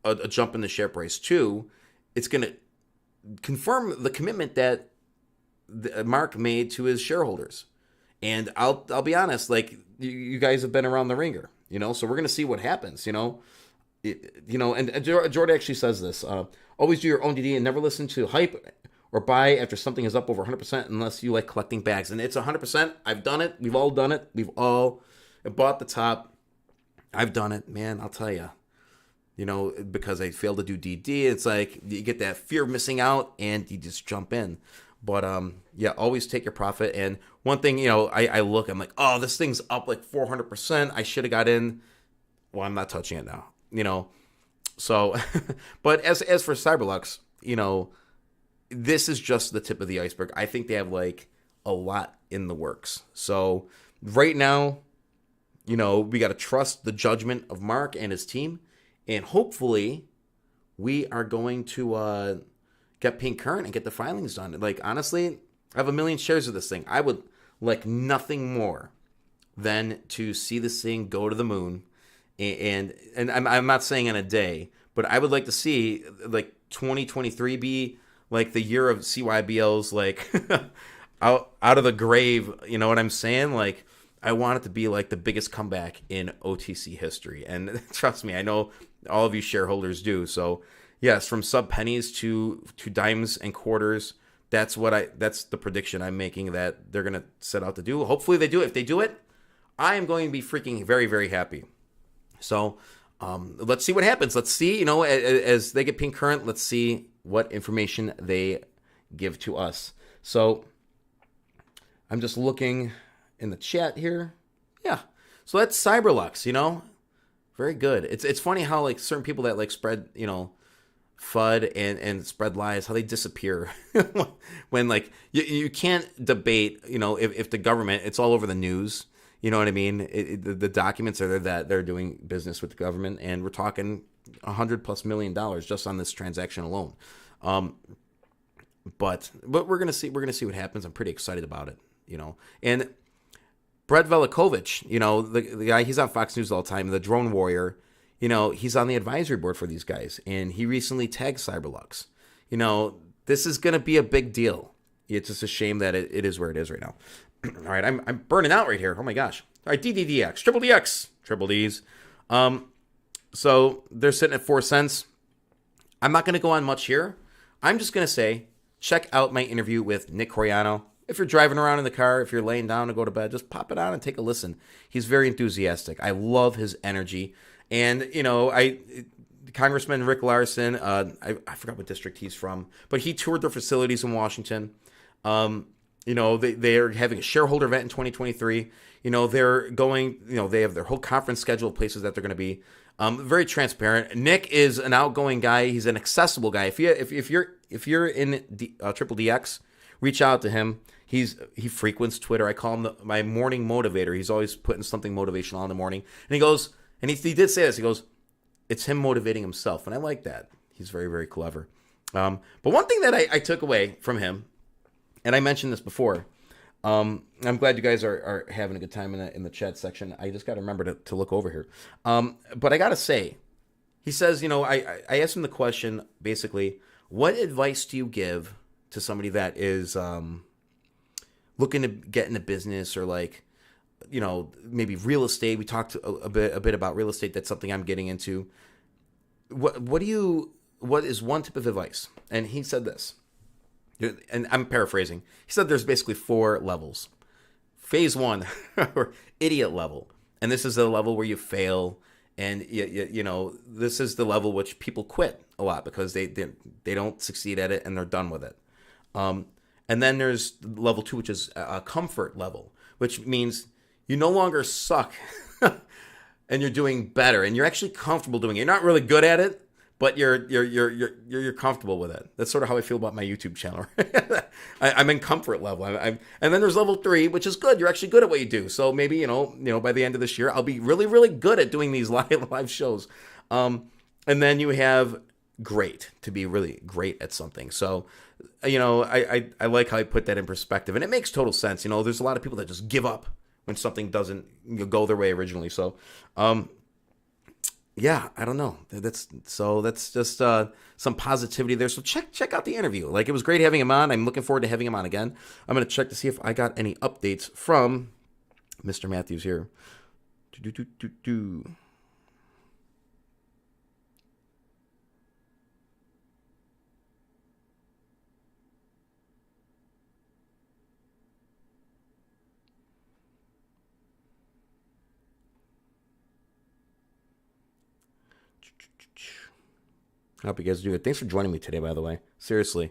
a jump in the share price. Two, it's going to confirm the commitment that Mark made to his shareholders. And I'll be honest, like, you guys have been around the ringer, so we're going to see what happens, and Jordan actually says this, always do your own DD and never listen to hype or buy after something is up over 100% unless you like collecting bags. And it's 100%. I've done it. We've all done it. We've all bought the top. I've done it, man. I'll tell you, because I failed to do DD. It's like you get that fear of missing out and you just jump in. But yeah, always take your profit. And one thing, I look, I'm like, oh, this thing's up like 400%. I should have got in. Well, I'm not touching it now, So, but as for Cyberlux, this is just the tip of the iceberg. I think they have like a lot in the works. So right now, we got to trust the judgment of Mark and his team. And hopefully we are going to get Pink Current and get the filings done. Like, honestly, I have 1 million shares of this thing. I would like nothing more than to see this thing go to the moon. And I'm not saying in a day, but I would like to see like 2023 be like the year of CYBL's like out of the grave. You know what I'm saying? Like, I want it to be like the biggest comeback in OTC history. And trust me, I know all of you shareholders do. So yes, from sub pennies to dimes and quarters, that's the prediction I'm making that they're going to set out to do. Hopefully they do it. If they do it, I am going to be freaking very, very happy. So let's see what happens. Let's see, as they get Pink Current, let's see what information they give to us. So I'm just looking in the chat here. Yeah. So that's Cyberlux, very good. It's funny how like certain people that like spread, FUD and spread lies, how they disappear when like you can't debate, if the government, it's all over the news. You know what I mean? The documents are there that they're doing business with the government, and we're talking $100+ million just on this transaction alone. But we're gonna see what happens. I'm pretty excited about it, And Brett Velikovich, the guy, he's on Fox News all the time, the drone warrior. He's on the advisory board for these guys, and he recently tagged Cyberlux. This is gonna be a big deal. It's just a shame that it is where it is right now. All right, I'm burning out right here. Oh my gosh. All right, DDDX, Triple DX, Triple Ds. So they're sitting at 4 cents. I'm not going to go on much here. I'm just going to say, check out my interview with Nick Coriano. If you're driving around in the car, if you're laying down to go to bed, just pop it on and take a listen. He's very enthusiastic. I love his energy. And, Congressman Rick Larson, I forgot what district he's from, but he toured their facilities in Washington. They are having a shareholder event in 2023. They're going, they have their whole conference schedule of places that they're going to be. Very transparent. Nick is an outgoing guy. He's an accessible guy. If you're in Triple DX reach out to him. He frequents Twitter. I call him my morning motivator. He's always putting something motivational in the morning. And he goes, and he did say this. He goes, it's him motivating himself, and I like that. He's very, very clever. But one thing that I took away from him, and I mentioned this before. I'm glad you guys are having a good time in the chat section. I just got to remember to look over here. But I got to say, he says, I asked him the question, basically, what advice do you give to somebody that is looking to get into business or like, maybe real estate? We talked a bit about real estate. That's something I'm getting into. What is one tip of advice? And he said this, and I'm paraphrasing. He said there's basically 4 levels. Phase 1, or idiot level. And this is the level where you fail. And, this is the level which people quit a lot because they don't succeed at it and they're done with it. And then there's level 2, which is a comfort level, which means you no longer suck and you're doing better and you're actually comfortable doing it. You're not really good at it, but you're comfortable with it. That's sort of how I feel about my YouTube channel. I'm in comfort level. And then there's level 3, which is good. You're actually good at what you do. So maybe by the end of this year, I'll be really, really good at doing these live shows. And then you have great, to be really great at something. So I like how I put that in perspective, and it makes total sense. There's a lot of people that just give up when something doesn't go their way originally. So, yeah, I don't know. That's just some positivity there. So check out the interview. Like, it was great having him on. I'm looking forward to having him on again. I'm going to check to see if I got any updates from Mr. Matthews here. I hope you guys do good. Thanks for joining me today, by the way. Seriously.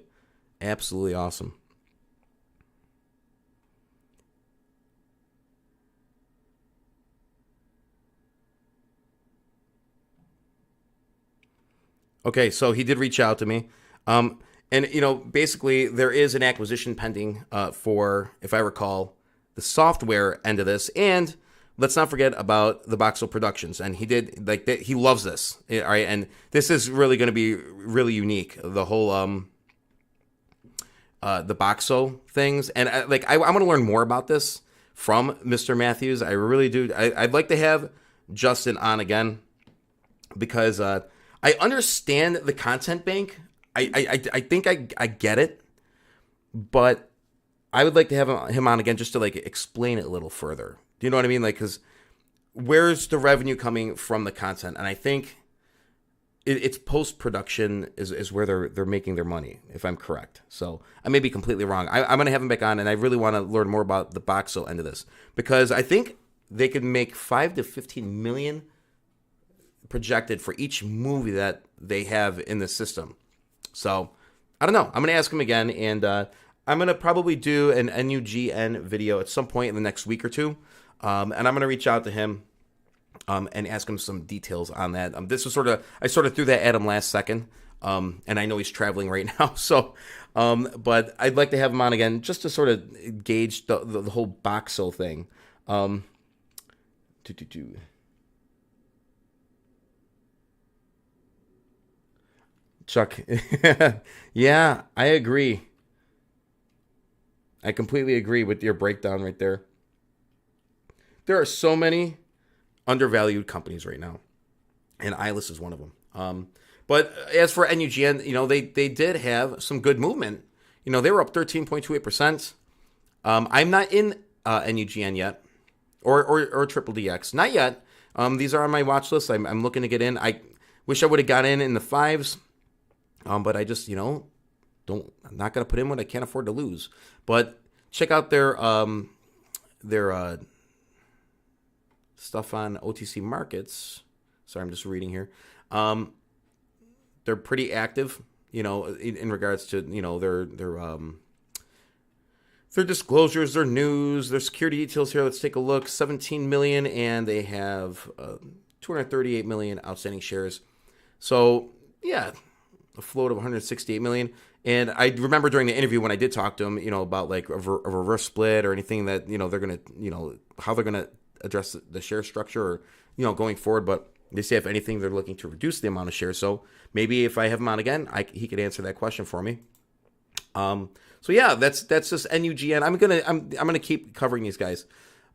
Absolutely awesome. Okay, so he did reach out to me. And, basically there is an acquisition pending for, if I recall, the software end of this. And let's not forget about the Boxel Productions. And he did, he loves this. All right, and this is really going to be really unique. The whole, the Boxel things. And I want to learn more about this from Mr. Matthews. I really do. I'd like to have Justin on again because I understand the content bank. I think I get it, but I would like to have him on again just to explain it a little further. Do you know what I mean? Because where's the revenue coming from the content? And I think it's post-production is where they're making their money, if I'm correct. So I may be completely wrong. I'm going to have him back on, and I really want to learn more about the Boxel end of this because I think they could make 5 to 15 million projected for each movie that they have in the system. So I don't know. I'm going to ask him again, and I'm going to probably do an NUGN video at some point in the next week or two. And I'm going to reach out to him and ask him some details on that. This was I sort of threw that at him last second, and I know he's traveling right now. So, but I'd like to have him on again just to sort of gauge the whole Boxel thing. Chuck, yeah, I agree. I completely agree with your breakdown right there. There are so many undervalued companies right now, and ILIS is one of them. But as for NUGN, they did have some good movement. They were up 13.28%. I'm not in NUGN yet, or Triple DX, not yet. These are on my watch list. I'm looking to get in. I wish I would have got in the 5s, but I just I'm not gonna put in what I can't afford to lose. But check out their stuff on OTC markets. Sorry, I'm just reading here. They're pretty active, in regards to, their disclosures, their news, their security details here. Let's take a look. 17 million, and they have 238 million outstanding shares. So, yeah, a float of 168 million. And I remember during the interview when I did talk to him, about like a reverse split or anything that, they're going to, how they're going to address the share structure or, going forward. But they say, if anything, they're looking to reduce the amount of shares. So maybe if I have him on again, he could answer that question for me. So yeah, that's just NUGN. I'm gonna keep covering these guys.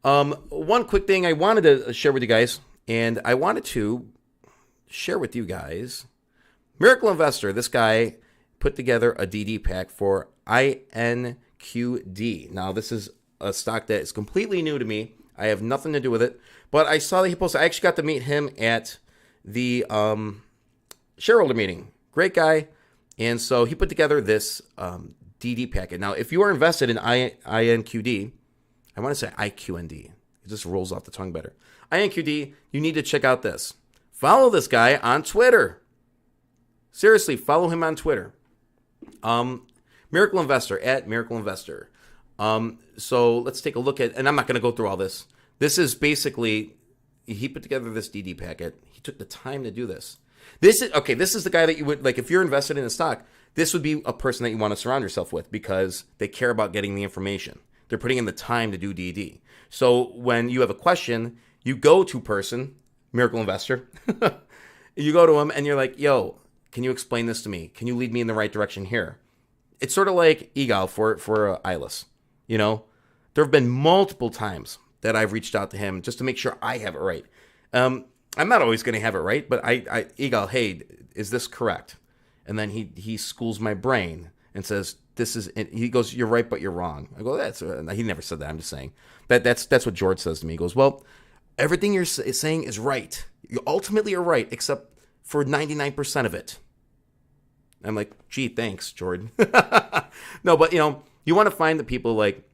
One quick thing I wanted to share with you guys, and I wanted to share with you guys, Miracle Investor. This guy put together a DD pack for INQD. Now this is a stock that is completely new to me. I have nothing to do with it, but I saw that he posted. I actually got to meet him at the shareholder meeting. Great guy. And so he put together this DD packet. Now, if you are invested in INQD, I want to say IQND. It just rolls off the tongue better. INQD, you need to check out this. Follow this guy on Twitter. Seriously, follow him on Twitter. Miracle Investor, at Miracle Investor. So let's take a look at, and I'm not going to go through all this. This is basically, he put together this DD packet. He took the time to do this. This is the guy that you would, like, if you're invested in a stock, this would be a person that you want to surround yourself with because they care about getting the information. They're putting in the time to do DD. So when you have a question, you go to person, Miracle Investor, you go to him and you're like, yo, can you explain this to me? Can you lead me in the right direction here? It's sort of like Egal for ILIS. There have been multiple times that I've reached out to him just to make sure I have it right. I'm not always going to have it right, but Egal, hey, is this correct? And then he schools my brain and says, he goes, you're right, but you're wrong. I go, he never said that. I'm just saying that's what George says to me. He goes, well, everything you're saying is right. You ultimately are right, except for 99% of it. I'm like, gee, thanks, Jordan. No, but you want to find the people like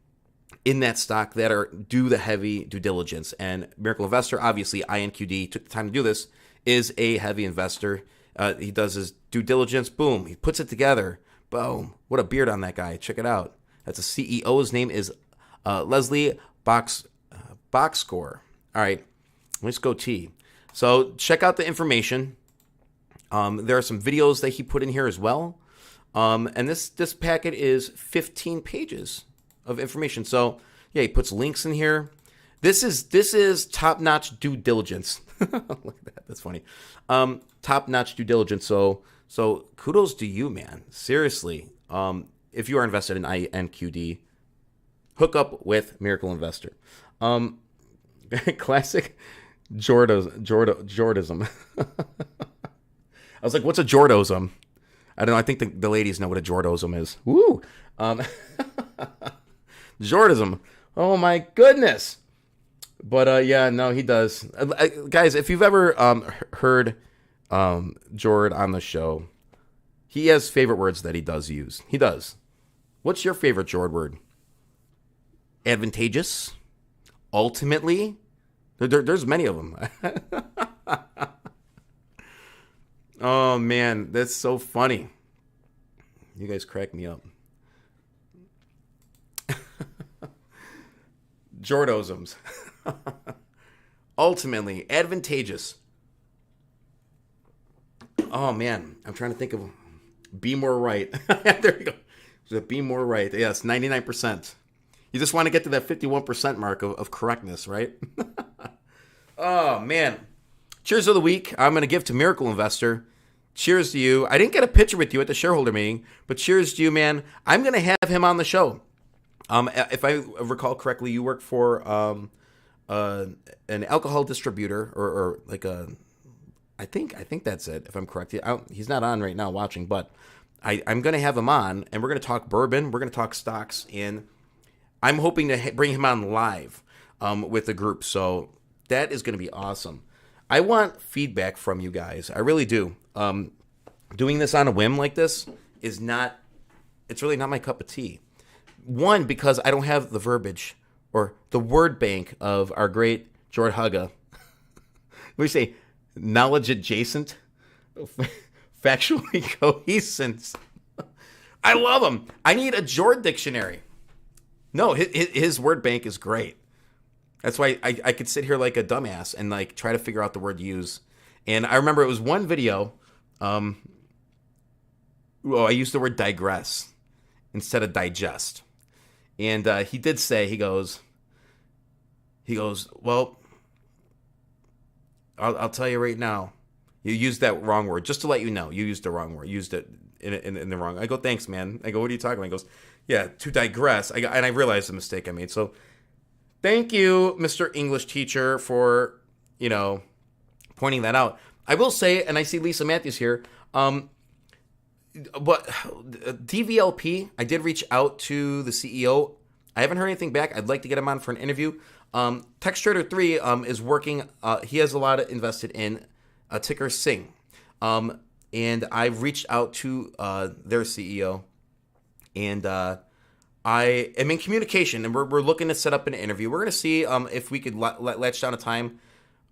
in that stock that do the heavy due diligence. And Miracle Investor, obviously, INQD took the time to do this, is a heavy investor. He does his due diligence. Boom. He puts it together. Boom. What a beard on that guy. Check it out. That's a CEO. His name is Leslie Boxscore. All right. Let's go T. So check out the information. There are some videos that he put in here as well. And this packet is 15 pages of information. So yeah, he puts links in here. This is top-notch due diligence. Look at that. That's funny. Top-notch due diligence. So kudos to you, man. Seriously. If you are invested in INQD, hook up with Miracle Investor. Classic Jordism. I was like, what's a Jordosm? I don't know. I think the ladies know what a Jordosm is. Woo! Jordism. Oh my goodness. But yeah, no, he does. Guys, if you've ever heard Jord on the show, he has favorite words that he does use. He does. What's your favorite Jord word? Advantageous? Ultimately? There's many of them. Oh man, that's so funny. You guys crack me up. Jordosms. Ultimately, advantageous. Oh man, I'm trying to think of be more right. There you go. Be more right. Yes, 99%. You just want to get to that 51% mark of correctness, right? Oh man. Cheers of the week. I'm going to give to Miracle Investor. Cheers to you. I didn't get a picture with you at the shareholder meeting, but cheers to you, man. I'm going to have him on the show. If I recall correctly, you work for an alcohol distributor or like I think that's it, if I'm correct. He's not on right now watching, but I'm going to have him on, and we're going to talk bourbon. We're going to talk stocks, and I'm hoping to bring him on live with the group. So that is going to be awesome. I want feedback from you guys. I really do. Doing this on a whim like this it's really not my cup of tea. One, because I don't have the verbiage or the word bank of our great Jord Hugga. We say knowledge adjacent, factually cohesive. I love him. I need a Jord dictionary. No, his word bank is great. That's why I could sit here like a dumbass and like try to figure out the word use. And I remember it was one video. Well, I used the word digress instead of digest. And he did say, he goes, well, I'll tell you right now, you used that wrong word. Just to let you know, you used the wrong word. You used it in the wrong. I go, thanks, man. I go, what are you talking about? He goes, yeah, to digress. And I realized the mistake I made. So thank you, Mr. English teacher, for, pointing that out. I will say, and I see Lisa Matthews here, but Dvlp, I did reach out to the CEO. I haven't heard anything back. I'd like to get him on for an interview. TextTrader 3 is working. He has a lot invested in ticker Sing. And I've reached out to their CEO. And I am in communication. And we're looking to set up an interview. We're going to see if we could latch down a time.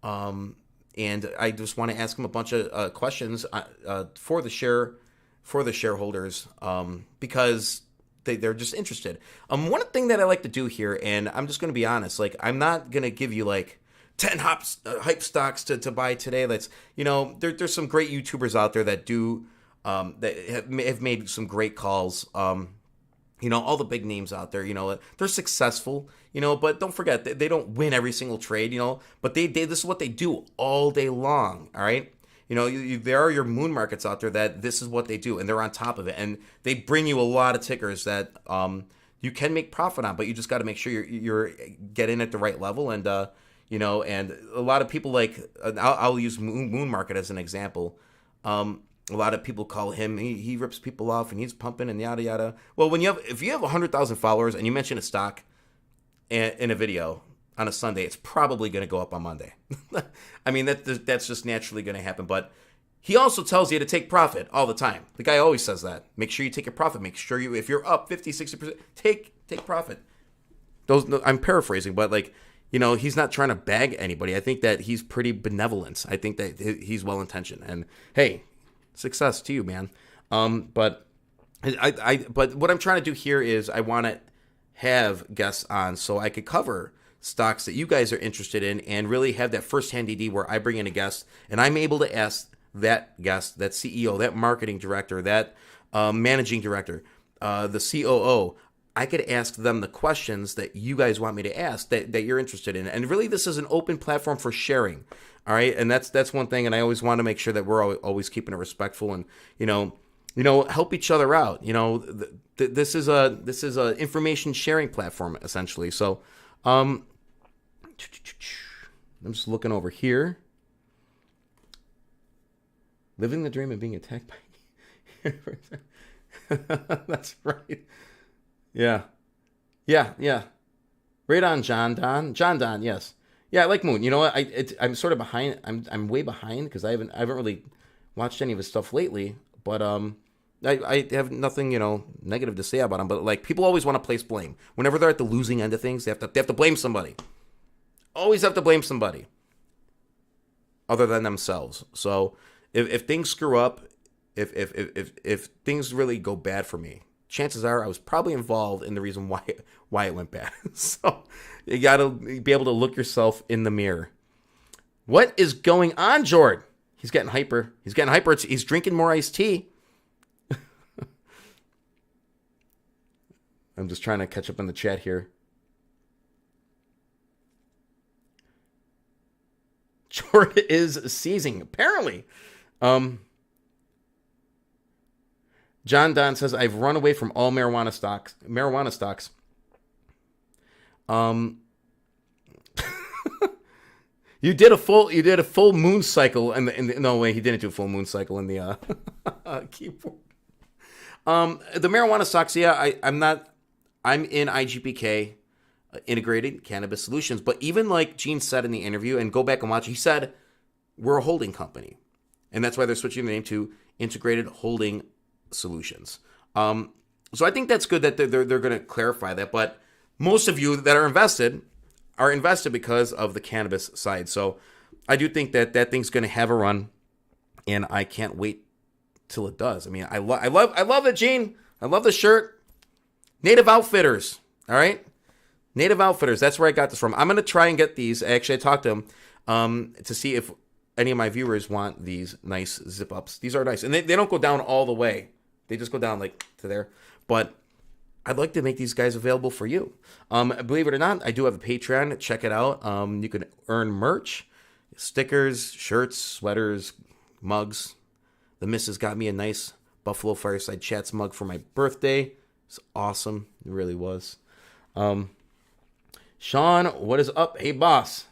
And I just want to ask him a bunch of questions for the shareholders because they're just interested. One thing that I like to do here, and I'm just going to be honest, like I'm not going to give you like 10 hype stocks to buy today. That's there's some great YouTubers out there that do that have made some great calls. All the big names out there, they're successful, but don't forget they don't win every single trade, but they this is what they do all day long. All right. There are your moon markets out there that this is what they do, and they're on top of it, and they bring you a lot of tickers that you can make profit on, but you just got to make sure you're getting at the right level, and and a lot of people like I'll use moon market as an example. A lot of people call him he rips people off and he's pumping and yada yada. Well, if you have 100,000 followers and you mention a stock in a video on a Sunday, it's probably going to go up on Monday. I mean, that's just naturally going to happen. But he also tells you to take profit all the time. The guy always says that. Make sure you take your profit. Make sure if you're up 50, 60%, take profit. I'm paraphrasing, but he's not trying to bag anybody. I think that he's pretty benevolent. I think that he's well-intentioned. And hey, success to you, man. But what I'm trying to do here is I want to have guests on so I could cover stocks that you guys are interested in and really have that first-hand DD where I bring in a guest and I'm able to ask that guest, that CEO, that marketing director, that managing director, the COO, I could ask them the questions that you guys want me to ask that you're interested in. And really, this is an open platform for sharing. All right. And that's one thing. And I always want to make sure that we're always keeping it respectful and, help each other out. This is a information sharing platform, essentially. So, I'm just looking over here. Living the dream of being attacked by. That's right. Yeah. Right on, John Don. Yes. Yeah, I like Moon. You know what? I'm sort of behind. I'm way behind because I haven't really watched any of his stuff lately. But I have nothing negative to say about him. But people always want to place blame whenever they're at the losing end of things. They have to blame somebody. Always have to blame somebody other than themselves. So if things screw up, if things really go bad for me, chances are I was probably involved in the reason why it went bad. So you got to be able to look yourself in the mirror. What is going on, Jord? He's getting hyper. He's drinking more iced tea. I'm just trying to catch up in the chat here. Jord is seizing, apparently. John Don says, I've run away from all marijuana stocks. You did a full moon cycle no way, he didn't do a full moon cycle in the keyboard. The marijuana stocks, yeah, I'm in IGPK, Integrated Cannabis Solutions, but even like Gene said in the interview, and go back and watch, he said, we're a holding company. And that's why they're switching the name to Integrated Holding Solutions. So I think that's good that they're going to clarify that. But most of you that are invested because of the cannabis side. So I do think that thing's going to have a run, and I can't wait till it does. I mean, I love it, Gene. I love the shirt. Native Outfitters. All right, Native Outfitters. That's where I got this from. I'm going to try and get these. Actually, I talked to them to see if any of my viewers want these nice zip ups. These are nice, and they don't go down all the way. They just go down like to there. But I'd like to make these guys available for you. Believe it or not, I do have a Patreon. Check it out. You can earn merch, stickers, shirts, sweaters, mugs. The missus got me a nice Buffalo Fireside Chats mug for my birthday. It's awesome. It really was. Sean, what is up? Hey, boss.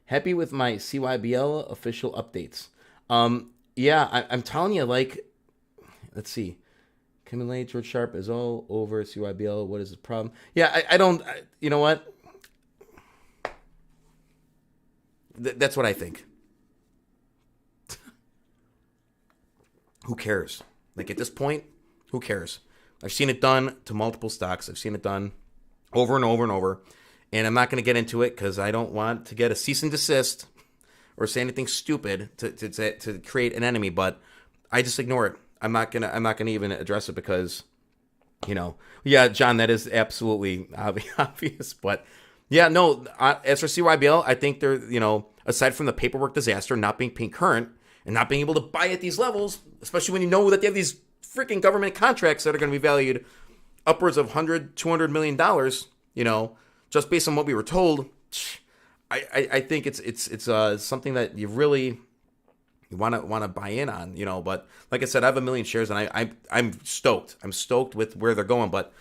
Happy with my CYBL official updates. Yeah, I'm telling you, like, let's see. Kim and Lane, George Sharp is all over CYBL. What is the problem? Yeah, I don't, you know what? That's what I think. Who cares? Like, at this point, who cares? I've seen it done to multiple stocks. I've seen it done over and over and over. And I'm not going to get into it because I don't want to get a cease and desist or say anything stupid to create an enemy. But I just ignore it. I'm not gonna even address it because, you know, yeah, John, that is absolutely obvious. But yeah, no, as for CYBL, I think they're, you know, aside from the paperwork disaster, not being paying current and not being able to buy at these levels, especially when you know that they have these freaking government contracts that are going to be valued upwards of $100-200 million, you know, just based on what we were told. I think it's something that you really want to buy in on, you know. But like I said, I have 1 million shares, and I'm stoked. I'm stoked with where they're going, but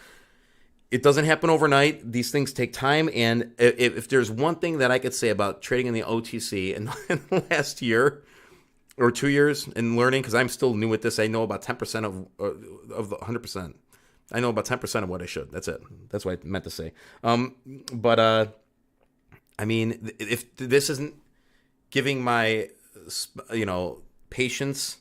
it doesn't happen overnight. These things take time, and if there's one thing that I could say about trading in the OTC in the last year or 2 years and learning, because I'm still new at this, I know about 10% of the 100%. I know about 10% of what I should. That's it. That's what I meant to say. But I mean, if this isn't giving my, you know, patience,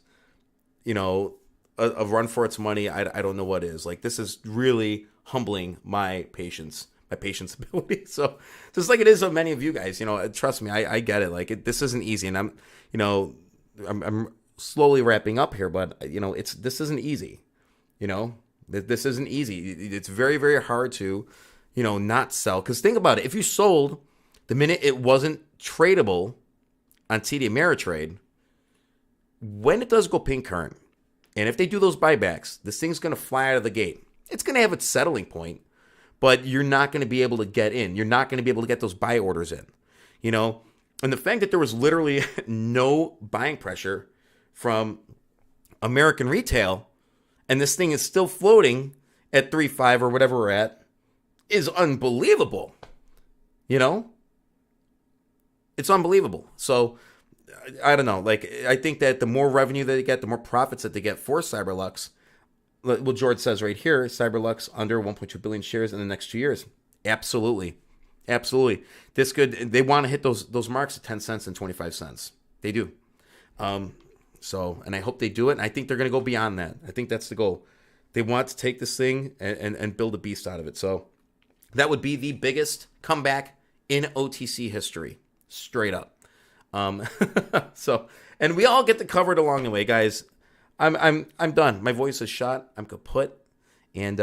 you know, a run for its money, I don't know what is. Like, this is really humbling my patience ability. So just like it is of many of you guys, you know, trust me, I get it. Like, this isn't easy, and I'm, you know, I'm slowly wrapping up here, but you know, this isn't easy. You know, this isn't easy. It's very, very hard to, you know, not sell. Because think about it. If you sold the minute it wasn't tradable on TD Ameritrade, when it does go pink current, and if they do those buybacks, this thing's going to fly out of the gate. It's going to have its settling point, but you're not going to be able to get in. You're not going to be able to get those buy orders in, you know? And the fact that there was literally no buying pressure from American retail, and this thing is still floating at 3.5 or whatever we're at, is unbelievable. You know? It's unbelievable. So, I don't know. Like, I think that the more revenue that they get, the more profits that they get for Cyberlux. Well, George says right here, Cyberlux under 1.2 billion shares in the next 2 years. Absolutely. Absolutely. They want to hit those marks at 10 cents and 25 cents. They do. So, and I hope they do it. And I think they're going to go beyond that. I think that's the goal. They want to take this thing and build a beast out of it. So that would be the biggest comeback in OTC history. Straight up. So, and we all get to cover it along the way, guys. I'm done. My voice is shot. I'm kaput. And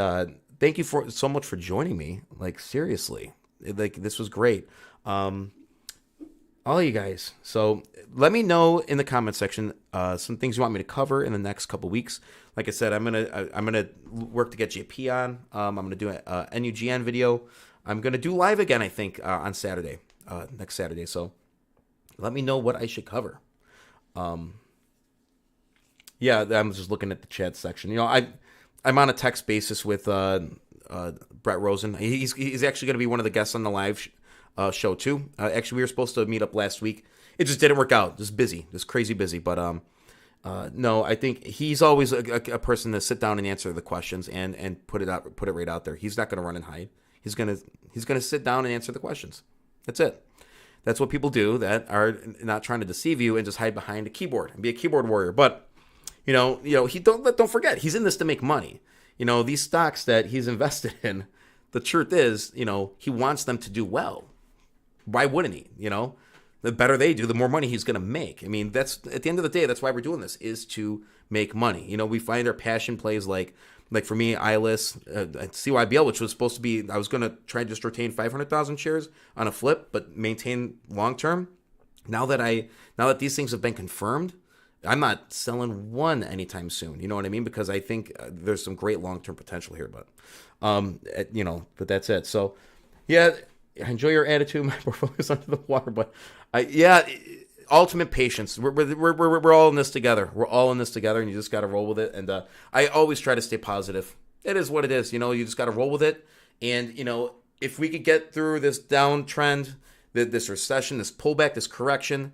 thank you so much for joining me. Like, seriously. Like, this was great. All you guys. So let me know in the comment section some things you want me to cover in the next couple weeks. Like I said, I'm gonna work to get JP on. I'm gonna do a NUGN video. I'm gonna do live again, I think, on Saturday, next Saturday. So let me know what I should cover. Yeah, I'm just looking at the chat section. You know, I'm on a text basis with Brett Rosen. He's actually going to be one of the guests on the live show too. Actually, we were supposed to meet up last week. It just didn't work out. Just busy, just crazy busy. But no, I think he's always a person to sit down and answer the questions and put it right out there. He's not going to run and hide. He's gonna sit down and answer the questions. That's it. That's what people do that are not trying to deceive you and just hide behind a keyboard and be a keyboard warrior. But you know, don't forget, he's in this to make money. You know, these stocks that he's invested in, the truth is, you know, he wants them to do well. Why wouldn't he? You know, the better they do, the more money he's going to make. I mean, that's at the end of the day, that's why we're doing this, is to make money. You know, we find our passion plays like for me, ILIS, CYBL, which was supposed to be, I was going to try and just retain 500,000 shares on a flip, but maintain long term. Now that these things have been confirmed, I'm not selling one anytime soon. You know what I mean? Because I think there's some great long-term potential here. But, but that's it. So, yeah, I enjoy your attitude. My portfolio's under the water. But, ultimate patience. We're all in this together. We're all in this together, and you just got to roll with it. And I always try to stay positive. It is what it is. You just got to roll with it. And, if we could get through this downtrend, this recession, this pullback, this correction,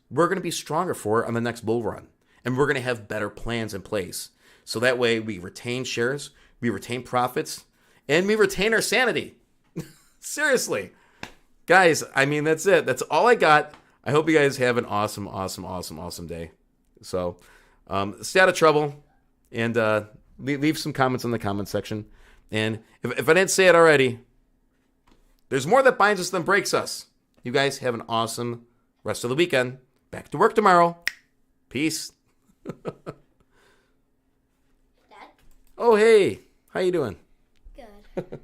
we're going to be stronger for it on the next bull run. And we're going to have better plans in place. So that way we retain shares, we retain profits, and we retain our sanity. Seriously. Guys, that's it. That's all I got. I hope you guys have an awesome, awesome, awesome, awesome day. So stay out of trouble and leave some comments in the comment section. And if I didn't say it already, there's more that binds us than breaks us. You guys have an awesome rest of the weekend. Back to work tomorrow. Peace. Dad? Oh, hey. How you doing? Good.